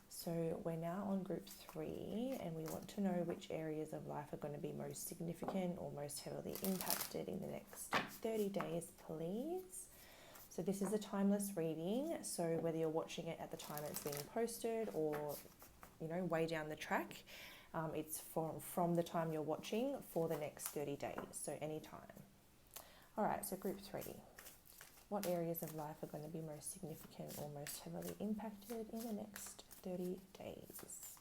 So we're now on group 3, and we want to know which areas of life are going to be most significant or most heavily impacted in the next 30 days, please. So this is a timeless reading, so whether you're watching it at the time it's being posted or, you know, way down the track, it's from the time you're watching for the next 30 days, so anytime. All right, so group 3. What areas of life are going to be most significant or most heavily impacted in the next 30 days?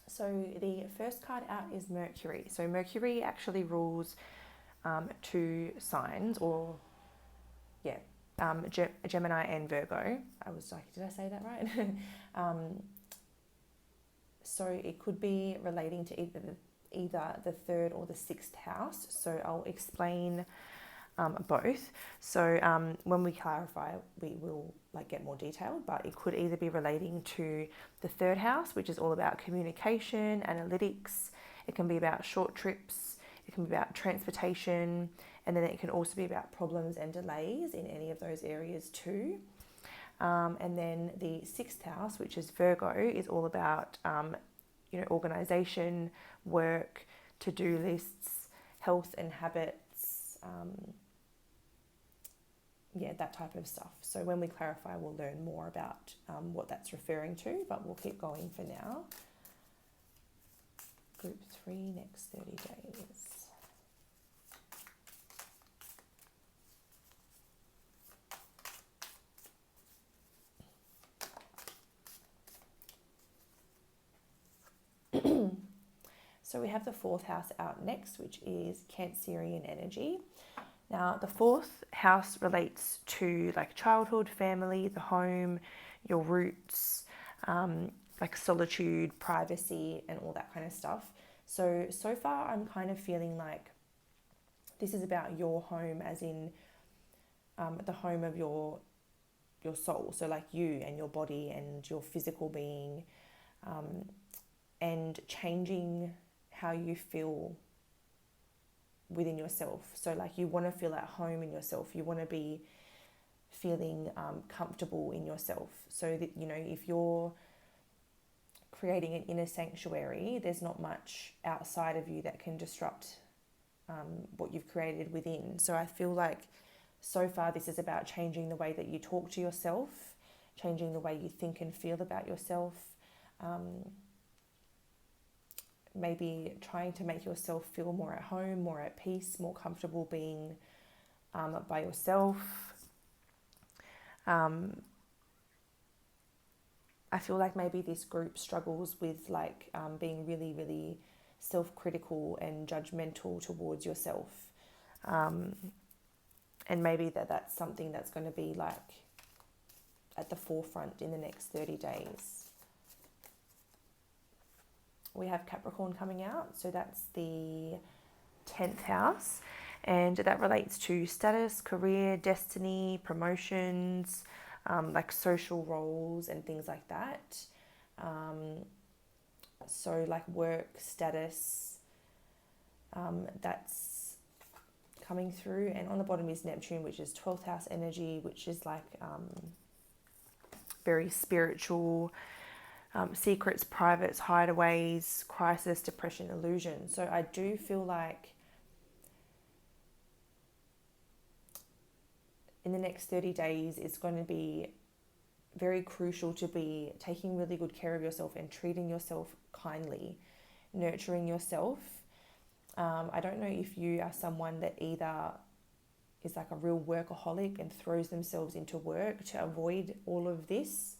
So the first card out is Mercury. So Mercury actually rules 2 signs, or Gemini and Virgo. I was like, did I say that right? So it could be relating to either the 3rd or the 6th house. So I'll explain both. So when we clarify, we will get more detailed, but it could either be relating to the 3rd house, which is all about communication, analytics. It can be about short trips. It can be about transportation, and then it can also be about problems and delays in any of those areas too. And then the 6th house, which is Virgo, is all about organization, work, to-do lists, health and habits, that type of stuff. So when we clarify, we'll learn more about what that's referring to, but we'll keep going for now. Group 3, next 30 days. So we have the 4th house out next, which is Cancerian energy. Now, the 4th house relates to childhood, family, the home, your roots, solitude, privacy, and all that kind of stuff. So far I'm kind of feeling like this is about your home, as in the home of your soul. So you and your body and your physical being, and changing how you feel within yourself. So you want to feel at home in yourself. You want to be feeling comfortable in yourself. So that, if you're creating an inner sanctuary, there's not much outside of you that can disrupt what you've created within. So I feel like so far this is about changing the way that you talk to yourself, changing the way you think and feel about yourself, maybe trying to make yourself feel more at home, more at peace, more comfortable being by yourself. I feel like maybe this group struggles with being really, really self-critical and judgmental towards yourself. And maybe that's something that's going to be at the forefront in the next 30 days. we have Capricorn coming out. So that's the 10th house. And that relates to status, career, destiny, promotions, like social roles and things like that. So like work, status, that's coming through. And on the bottom is Neptune, which is 12th house energy, which is like very spiritual, secrets, privates, hideaways, crisis, depression, illusion. So I do feel like in the next 30 days, it's going to be very crucial to be taking really good care of yourself and treating yourself kindly, nurturing yourself. I don't know if you are someone that either is like a real workaholic and throws themselves into work to avoid all of this,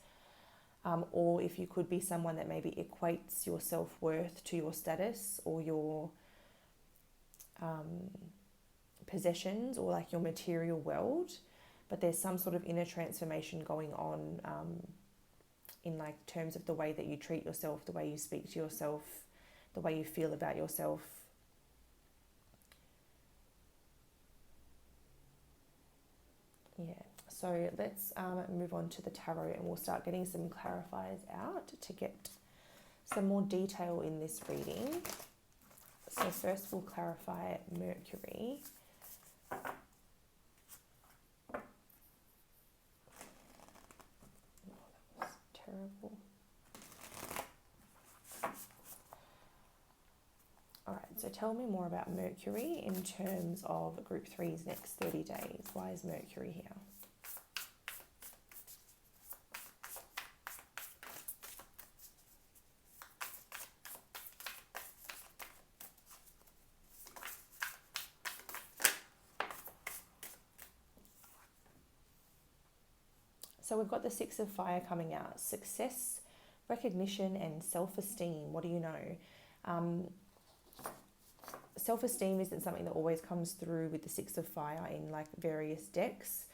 or if you could be someone that maybe equates your self-worth to your status or your possessions or like your material world. But there's some sort of inner transformation going on in like terms of the way that you treat yourself, the way you speak to yourself, the way you feel about yourself. Yeah, so let's move on to the tarot and we'll start getting some clarifiers out to get some more detail in this reading. So first we'll clarify Mercury. Terrible. All right, so tell me more about Mercury in terms of Group 3's next 30 days. Why is Mercury here? So we've got the Six of Fire coming out. Success, recognition, and self-esteem. What do you know? Self-esteem isn't something that always comes through with the Six of Fire in like various decks.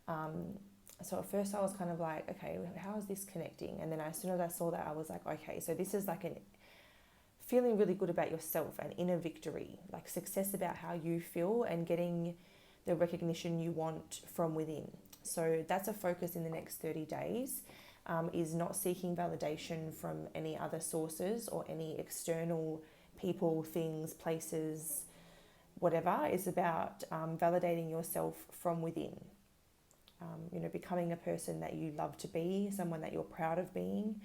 So at first I was kind of like, okay, how is this connecting? And then as soon as I saw that, I was like, okay, so this is like an feeling really good about yourself, an inner victory, like success about how you feel and getting the recognition you want from within. So that's a focus in the next 30 days, is not seeking validation from any other sources or any external people, things, places, whatever. It's about validating yourself from within. Becoming a person that you love to be, someone that you're proud of being,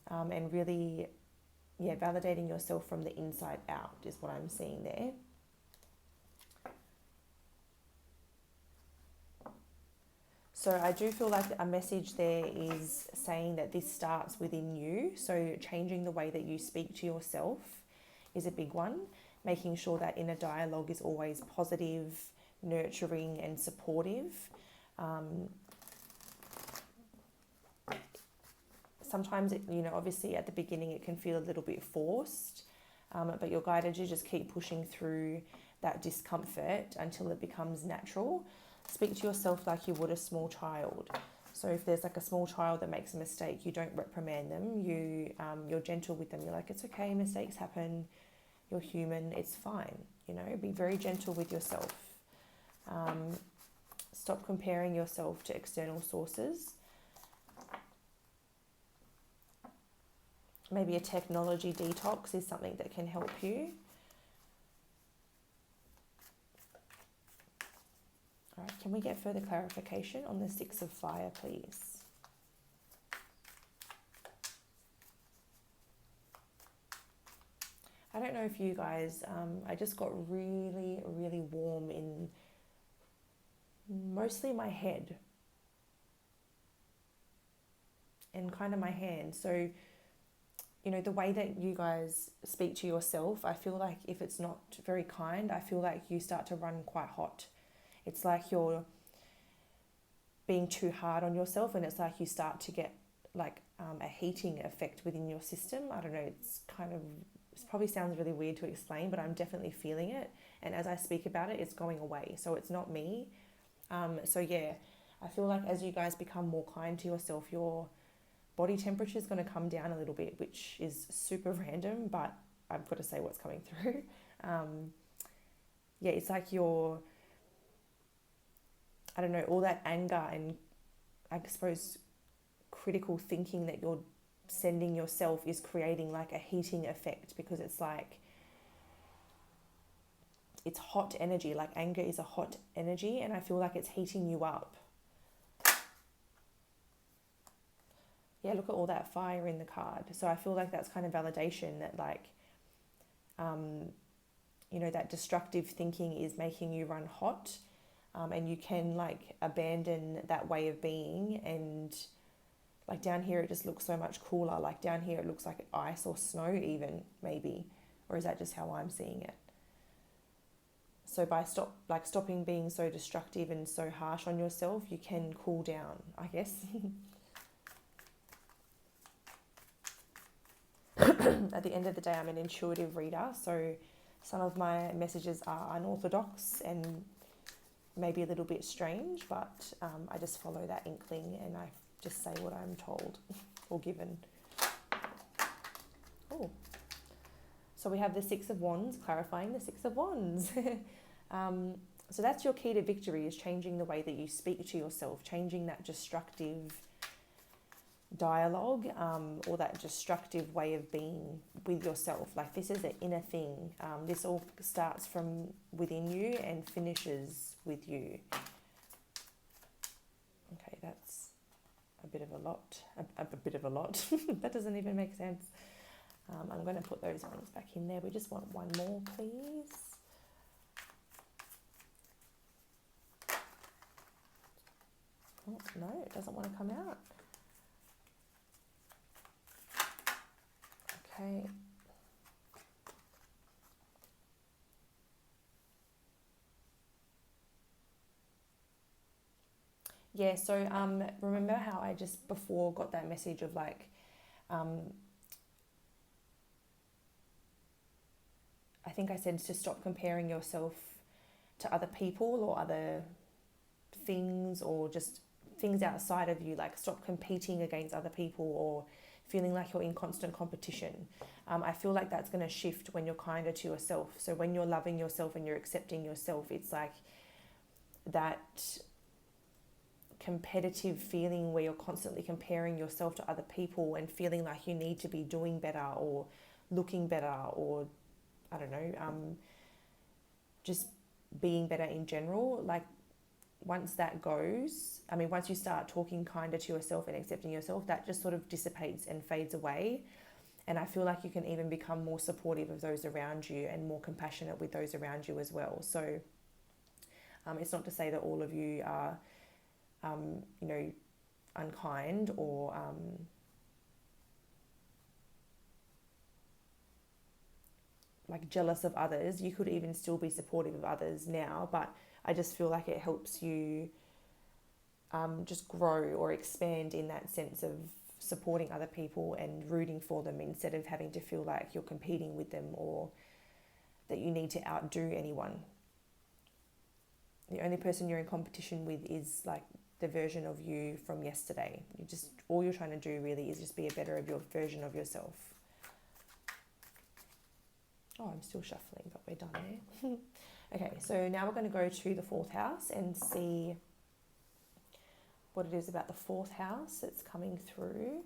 and really, validating yourself from the inside out is what I'm seeing there. So I do feel like a message there is saying that this starts within you. So changing the way that you speak to yourself is a big one. Making sure that inner dialogue is always positive, nurturing and supportive. Sometimes, obviously at the beginning it can feel a little bit forced, but you're guided to just keep pushing through that discomfort until it becomes natural. Speak to yourself like you would a small child. So if there's like a small child that makes a mistake, you don't reprimand them. You're gentle with them. You're like, it's okay, mistakes happen. You're human. It's fine. Be very gentle with yourself. Stop comparing yourself to external sources. Maybe a technology detox is something that can help you. All right, can we get further clarification on the Six of Fire, please? I don't know if you guys, I just got really, really warm in mostly my head and kind of my hands. So, the way that you guys speak to yourself, I feel like if it's not very kind, I feel like you start to run quite hot. It's like you're being too hard on yourself, and it's like you start to get like a heating effect within your system. I don't know, it probably sounds really weird to explain, but I'm definitely feeling it. And as I speak about it, it's going away. So it's not me. I feel like as you guys become more kind to yourself, your body temperature is going to come down a little bit, which is super random, but I've got to say what's coming through. Yeah, it's like your, I don't know, all that anger and I suppose critical thinking that you're sending yourself is creating like a heating effect, because it's like, it's hot energy. Like anger is a hot energy, and I feel like it's heating you up. Yeah, look at all that fire in the card. So I feel like that's kind of validation that like, you know, that destructive thinking is making you run hot, and you can like abandon that way of being. And like down here it just looks so much cooler. Like down here it looks like ice or snow even, maybe. Or is that just how I'm seeing it? So by stopping being so destructive and so harsh on yourself, you can cool down, I guess. At the end of the day, I'm an intuitive reader, so some of my messages are unorthodox and maybe a little bit strange, but I just follow that inkling and I just say what I'm told or given. Oh, so we have the Six of Wands, clarifying the Six of Wands. So that's your key to victory, is changing the way that you speak to yourself, changing that destructive dialogue, or that destructive way of being with yourself. Like this is an inner thing. This all starts from within you and finishes with you. Okay, that's a bit of a lot. A bit of a lot. That doesn't even make sense. I'm going to put those ones back in there. We just want one more, please. Oh, no, it doesn't want to come out. Okay. Yeah, so remember how I just before got that message of like, I think I said to stop comparing yourself to other people or other things, or just things outside of you. Like stop competing against other people or feeling like you're in constant competition. I feel like that's going to shift when you're kinder to yourself. So when you're loving yourself and you're accepting yourself, it's like that competitive feeling where you're constantly comparing yourself to other people and feeling like you need to be doing better or looking better, or I don't know, just being better in general. Like once that goes, I mean, once you start talking kinder to yourself and accepting yourself, that just sort of dissipates and fades away. And I feel like you can even become more supportive of those around you and more compassionate with those around you as well. So it's not to say that all of you are, you know, unkind or like jealous of others. You could even still be supportive of others now, but I just feel like it helps you just grow or expand in that sense of supporting other people and rooting for them, instead of having to feel like you're competing with them or that you need to outdo anyone. The only person you're in competition with is like the version of you from yesterday. All you're trying to do really is just be a better of your version of yourself. Oh, I'm still shuffling, but we're done there. Okay, so now we're going to go to the fourth house and see what it is about the fourth house that's coming through.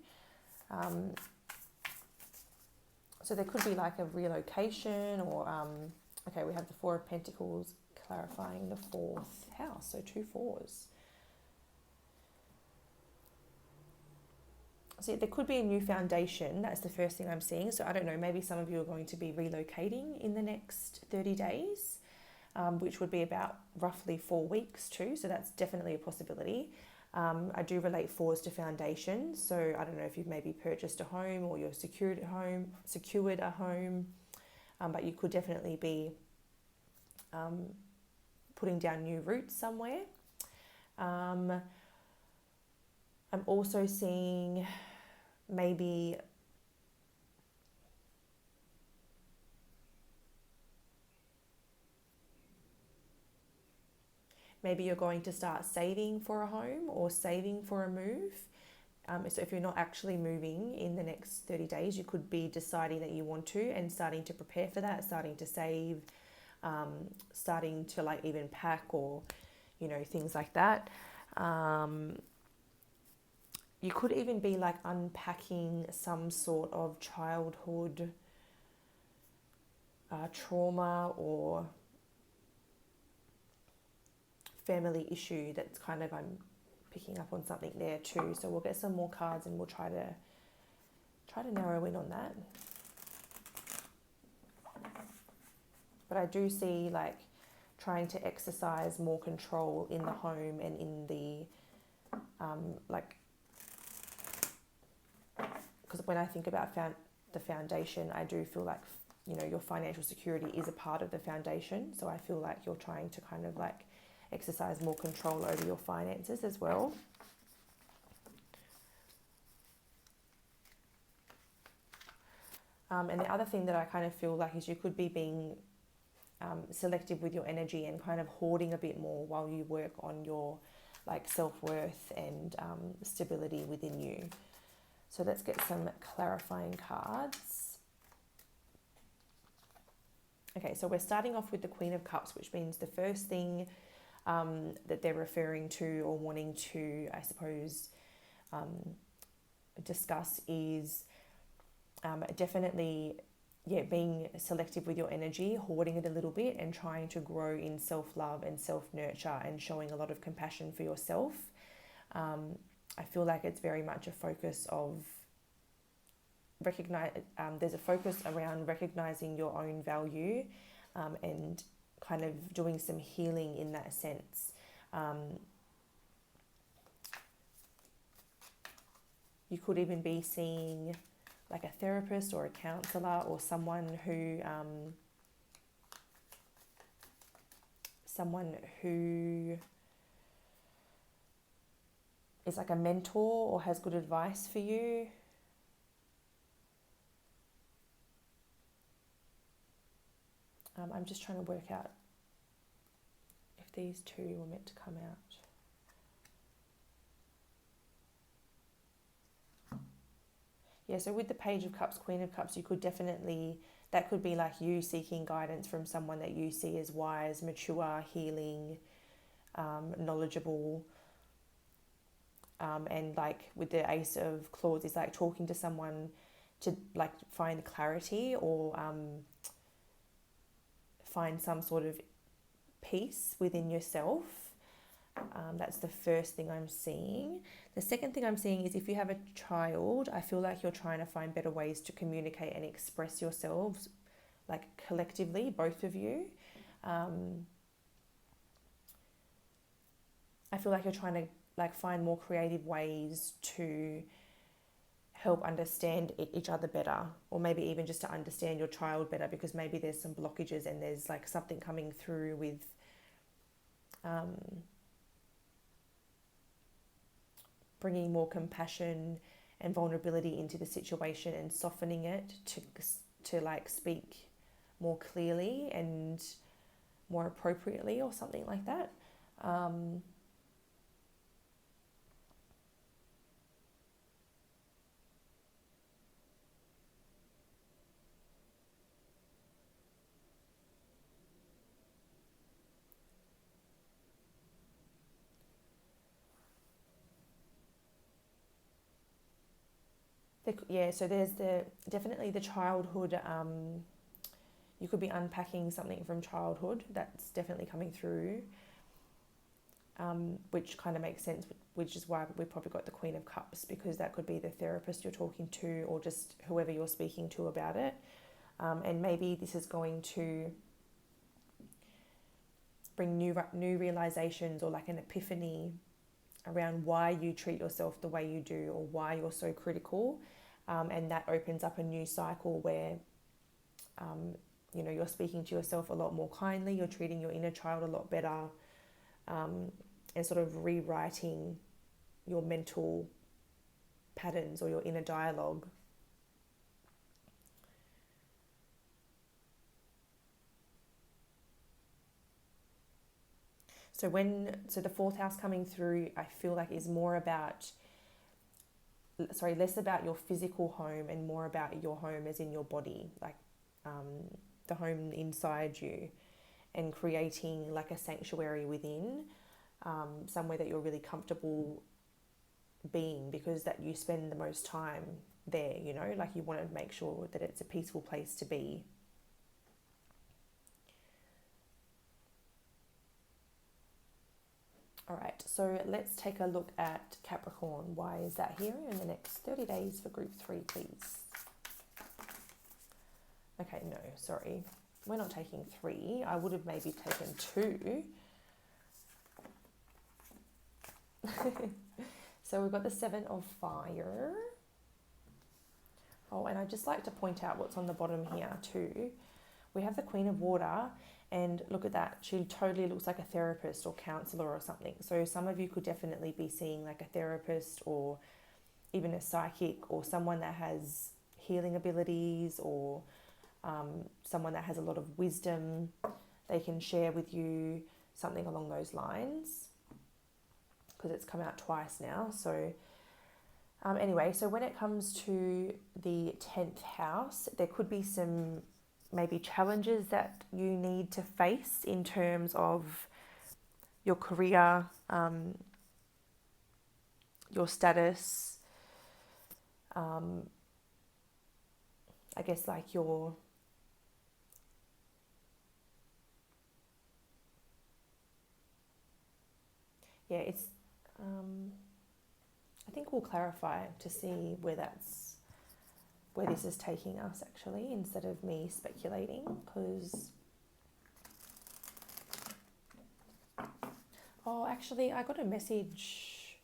So there could be like a relocation or, okay, we have the Four of Pentacles clarifying the fourth house, so 2 4s. So there could be a new foundation. That's the first thing I'm seeing. So I don't know, maybe some of you are going to be relocating in the next 30 days, which would be about roughly 4 weeks too. So that's definitely a possibility. I do relate 4s to foundations. So I don't know if you've maybe purchased a home or you're secured a home, but you could definitely be putting down new roots somewhere. I'm also seeing maybe you're going to start saving for a home or saving for a move. So if you're not actually moving in the next 30 days, you could be deciding that you want to and starting to prepare for that, starting to save, starting to like even pack or, things like that. You could even be like unpacking some sort of childhood trauma or family issue that's kind of, I'm picking up on something there too. So we'll get some more cards and we'll try to narrow in on that. But I do see like trying to exercise more control in the home and in the because when I think about the foundation, I do feel like your financial security is a part of the foundation. So I feel like you're trying to kind of like exercise more control over your finances as well. And the other thing that I kind of feel like is you could be being selective with your energy and kind of hoarding a bit more while you work on your like self-worth and stability within you. So let's get some clarifying cards. Okay, so we're starting off with the Queen of Cups, which means the first thing that they're referring to or wanting to, I suppose, discuss is definitely, being selective with your energy, hoarding it a little bit and trying to grow in self-love and self-nurture and showing a lot of compassion for yourself. I feel like it's very much a focus of there's a focus around recognizing your own value and kind of doing some healing in that sense. You could even be seeing like a therapist or a counselor or someone who is like a mentor or has good advice for you. I'm just trying to work out if these two were meant to come out. Yeah, so with the Page of Cups, Queen of Cups, you could definitely, that could be like you seeking guidance from someone that you see as wise, mature, healing, knowledgeable. And like with the Ace of Claws, it's like talking to someone to like find clarity or find some sort of peace within yourself. That's the first thing I'm seeing. The second thing I'm seeing is if you have a child, I feel like you're trying to find better ways to communicate and express yourselves, like collectively, both of you. I feel like you're trying to like find more creative ways to help understand each other better, or maybe even just to understand your child better, because maybe there's some blockages and there's like something coming through with bringing more compassion and vulnerability into the situation and softening it to like speak more clearly and more appropriately or something like that. So there's definitely the childhood. You could be unpacking something from childhood that's definitely coming through, which kind of makes sense, which is why we probably got the Queen of Cups, because that could be the therapist you're talking to or just whoever you're speaking to about it. And maybe this is going to bring new realizations or like an epiphany around why you treat yourself the way you do or why you're so critical. And that opens up a new cycle where, you're speaking to yourself a lot more kindly, you're treating your inner child a lot better, and sort of rewriting your mental patterns or your inner dialogue. So the fourth house coming through, I feel like is more about less about your physical home and more about your home as in your body, like the home inside you, and creating like a sanctuary within, somewhere that you're really comfortable being, because that you spend the most time there, you know, like you want to make sure that it's a peaceful place to be. All right, so let's take a look at Capricorn. Why is that here in the next 30 days for group 3, please? Okay, no, sorry. We're not taking 3. I would have maybe taken 2. So we've got the 7 of Fire. Oh, and I'd just like to point out what's on the bottom here too. We have the Queen of Water, and look at that. She totally looks like a therapist or counselor or something. So some of you could definitely be seeing like a therapist or even a psychic, or someone that has healing abilities, or someone that has a lot of wisdom. They can share with you something along those lines, because it's come out twice now. So anyway, so when it comes to the 10th house, there could be some maybe challenges that you need to face in terms of your career, your status, I guess like your it's I think we'll clarify to see where this is taking us, actually, instead of me speculating, because actually I got a message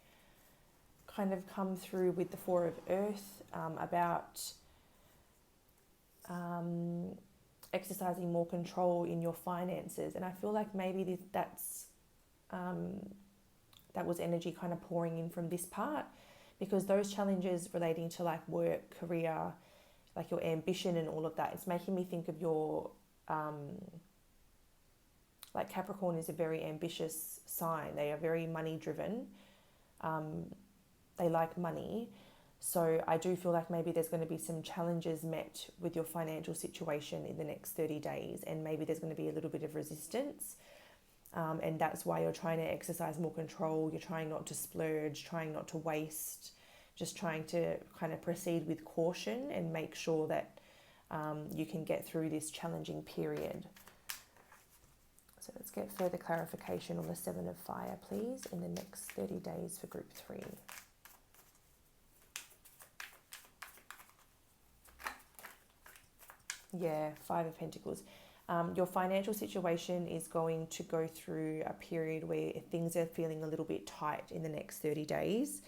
kind of come through with the 4 of Earth about exercising more control in your finances, and I feel like maybe that was energy kind of pouring in from this part, because those challenges relating to like work, career, like your ambition and all of that, it's making me think of your like Capricorn is a very ambitious sign. They are very money driven. They like money. So I do feel like maybe there's going to be some challenges met with your financial situation in the next 30 days, and maybe there's going to be a little bit of resistance. And that's why you're trying to exercise more control. You're trying not to splurge, trying not to waste, just trying to kind of proceed with caution and make sure that you can get through this challenging period. So let's get further clarification on the 7 of Fire, please, in the next 30 days for group 3. Yeah, 5 of Pentacles. Your financial situation is going to go through a period where things are feeling a little bit tight in the next 30 days.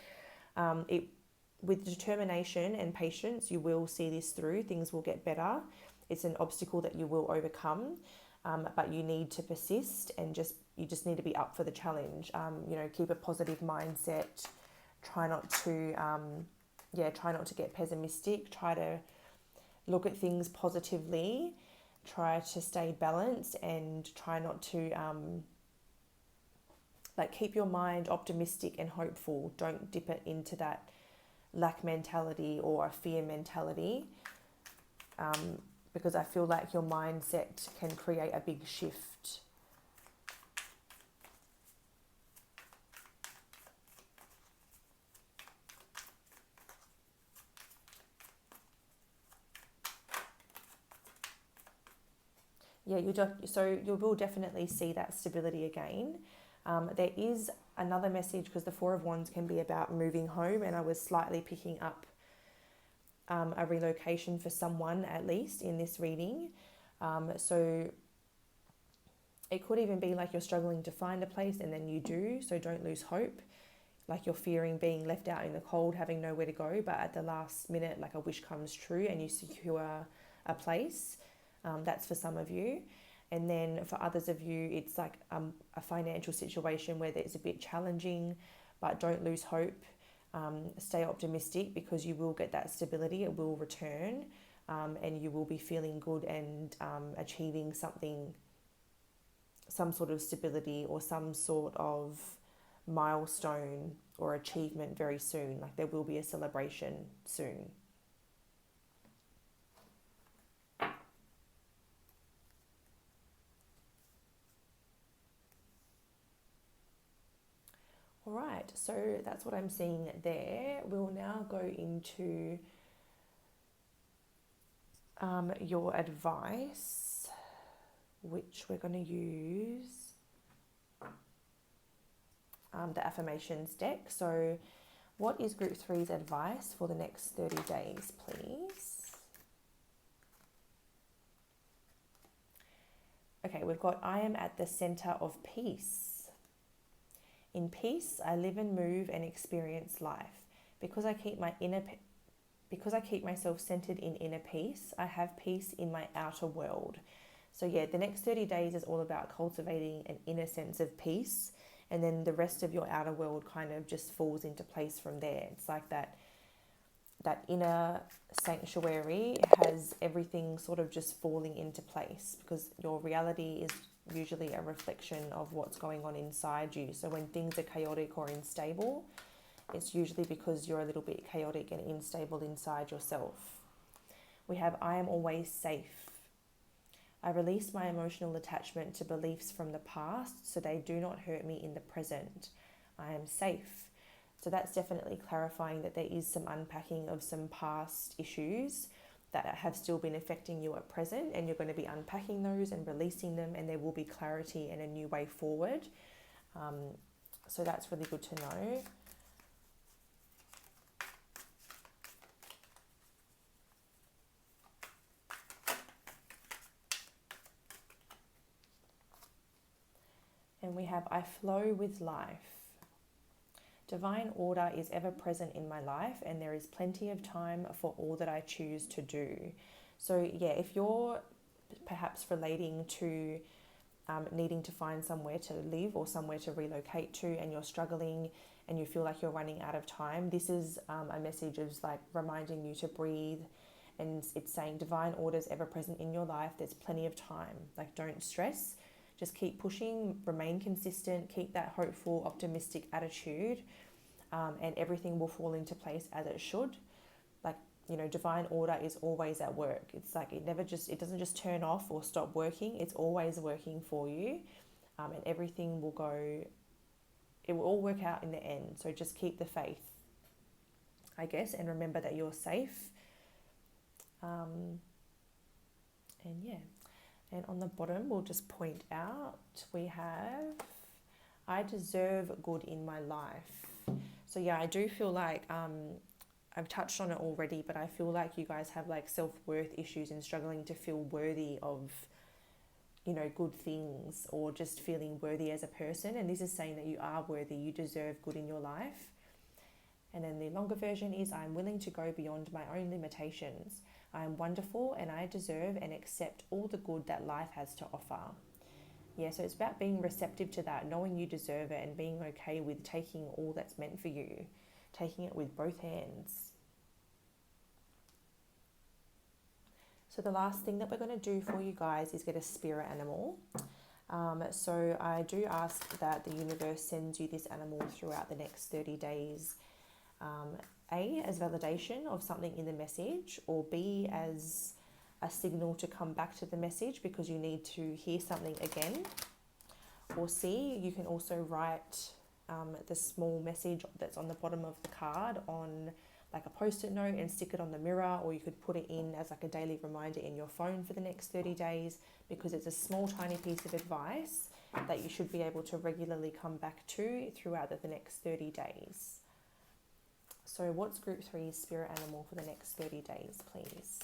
With determination and patience, you will see this through. Things will get better. It's an obstacle that you will overcome, but you need to persist, and you just need to be up for the challenge. Keep a positive mindset. Try not to get pessimistic. Try to look at things positively. Try to stay balanced, and try not to keep your mind optimistic and hopeful. Don't dip it into that lack mentality or a fear mentality, because I feel like your mindset can create a big shift. Yeah, you will definitely see that stability again. There is another message, because the 4 of Wands can be about moving home, and I was slightly picking up a relocation for someone, at least in this reading. So it could even be like you're struggling to find a place and then you do, so don't lose hope. Like you're fearing being left out in the cold, having nowhere to go, but at the last minute, like a wish comes true and you secure a place. That's for some of you. And then for others of you, it's like a financial situation where it's a bit challenging, but don't lose hope. Stay optimistic, because you will get that stability. It will return, and you will be feeling good and achieving some sort of stability or some sort of milestone or achievement very soon. Like there will be a celebration soon. All right, so that's what I'm seeing there. We'll now go into your advice, which we're going to use the affirmations deck. So what is group 3's advice for the next 30 days, please? Okay, we've got I am at the center of peace. In peace, I live and move and experience life. Because I keep myself centered in inner peace, I have peace in my outer world. So yeah, the next 30 days is all about cultivating an inner sense of peace, and then the rest of your outer world kind of just falls into place from there. It's like that inner sanctuary has everything sort of just falling into place, because your reality is usually a reflection of what's going on inside you. So when things are chaotic or unstable, it's usually because you're a little bit chaotic and unstable inside yourself. We have I am always safe. I release my emotional attachment to beliefs from the past so they do not hurt me in the present. I am safe. So that's definitely clarifying that there is some unpacking of some past issues that have still been affecting you at present, and you're going to be unpacking those and releasing them, and there will be clarity and a new way forward. So that's really good to know. And we have I flow with life. Divine order is ever present in my life, and there is plenty of time for all that I choose to do. So yeah, if you're perhaps relating to needing to find somewhere to live or somewhere to relocate to, and you're struggling and you feel like you're running out of time, this is a message of like reminding you to breathe. And it's saying divine order is ever present in your life. There's plenty of time. Like, don't stress. Just keep pushing, remain consistent, keep that hopeful, optimistic attitude, and everything will fall into place as it should. Like, you know, divine order is always at work. It's like it doesn't just turn off or stop working. It's always working for you, and everything will go, it will all work out in the end. So just keep the faith, I guess, and remember that you're safe. And yeah. And on the bottom, we'll just point out, we have, I deserve good in my life. So yeah, I do feel like, I've touched on it already, but I feel like you guys have like self-worth issues and struggling to feel worthy of, you know, good things, or just feeling worthy as a person. And this is saying that you are worthy, you deserve good in your life. And then the longer version is, I'm willing to go beyond my own limitations. I am wonderful and I deserve and accept all the good that life has to offer. Yeah, so it's about being receptive to that, knowing you deserve it, and being okay with taking all that's meant for you, taking it with both hands. So the last thing that we're going to do for you guys is get a spirit animal. So I do ask that the universe sends you this animal throughout the next 30 days. A, as validation of something in the message, or B, as a signal to come back to the message because you need to hear something again. Or C, you can also write the small message that's on the bottom of the card on like a post-it note and stick it on the mirror, or you could put it in as like a daily reminder in your phone for the next 30 days, because it's a small tiny piece of advice that you should be able to regularly come back to throughout the next 30 days. So what's group 3's spirit animal for the next 30 days, please?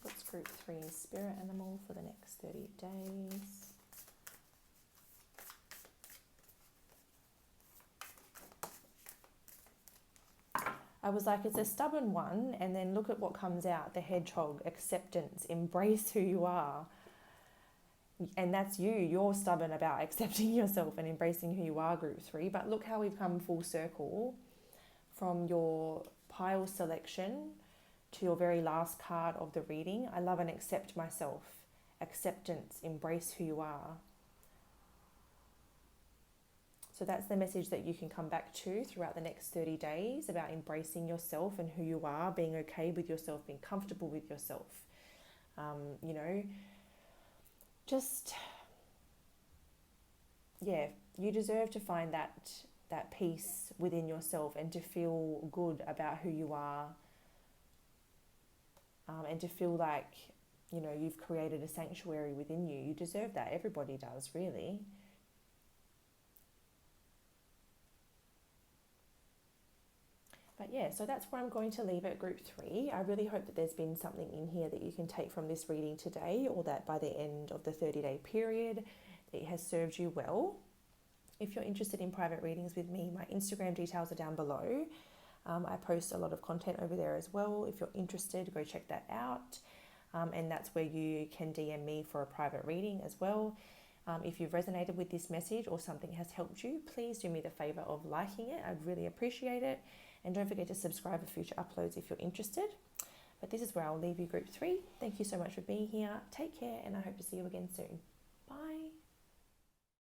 What's group 3's spirit animal for the next 30 days? I was like, it's a stubborn one, and then look at what comes out, the hedgehog, acceptance, embrace who you are. And that's you. You're stubborn about accepting yourself and embracing who you are, group 3. But look how we've come full circle from your pile selection to your very last card of the reading. I love and accept myself. Acceptance, embrace who you are. So that's the message that you can come back to throughout the next 30 days about embracing yourself and who you are, being okay with yourself, being comfortable with yourself. You know, just, yeah, you deserve to find that peace within yourself and to feel good about who you are, and to feel like, you know, you've created a sanctuary within you. You deserve that. Everybody does, really. But yeah, so that's where I'm going to leave it, group 3. I really hope that there's been something in here that you can take from this reading today, or that by the end of the 30-day period, it has served you well. If you're interested in private readings with me, my Instagram details are down below. I post a lot of content over there as well. If you're interested, go check that out. And that's where you can DM me for a private reading as well. If you've resonated with this message or something has helped you, please do me the favor of liking it. I'd really appreciate it. And don't forget to subscribe for future uploads if you're interested. But this is where I'll leave you, group 3. Thank you so much for being here. Take care, and I hope to see you again soon. Bye.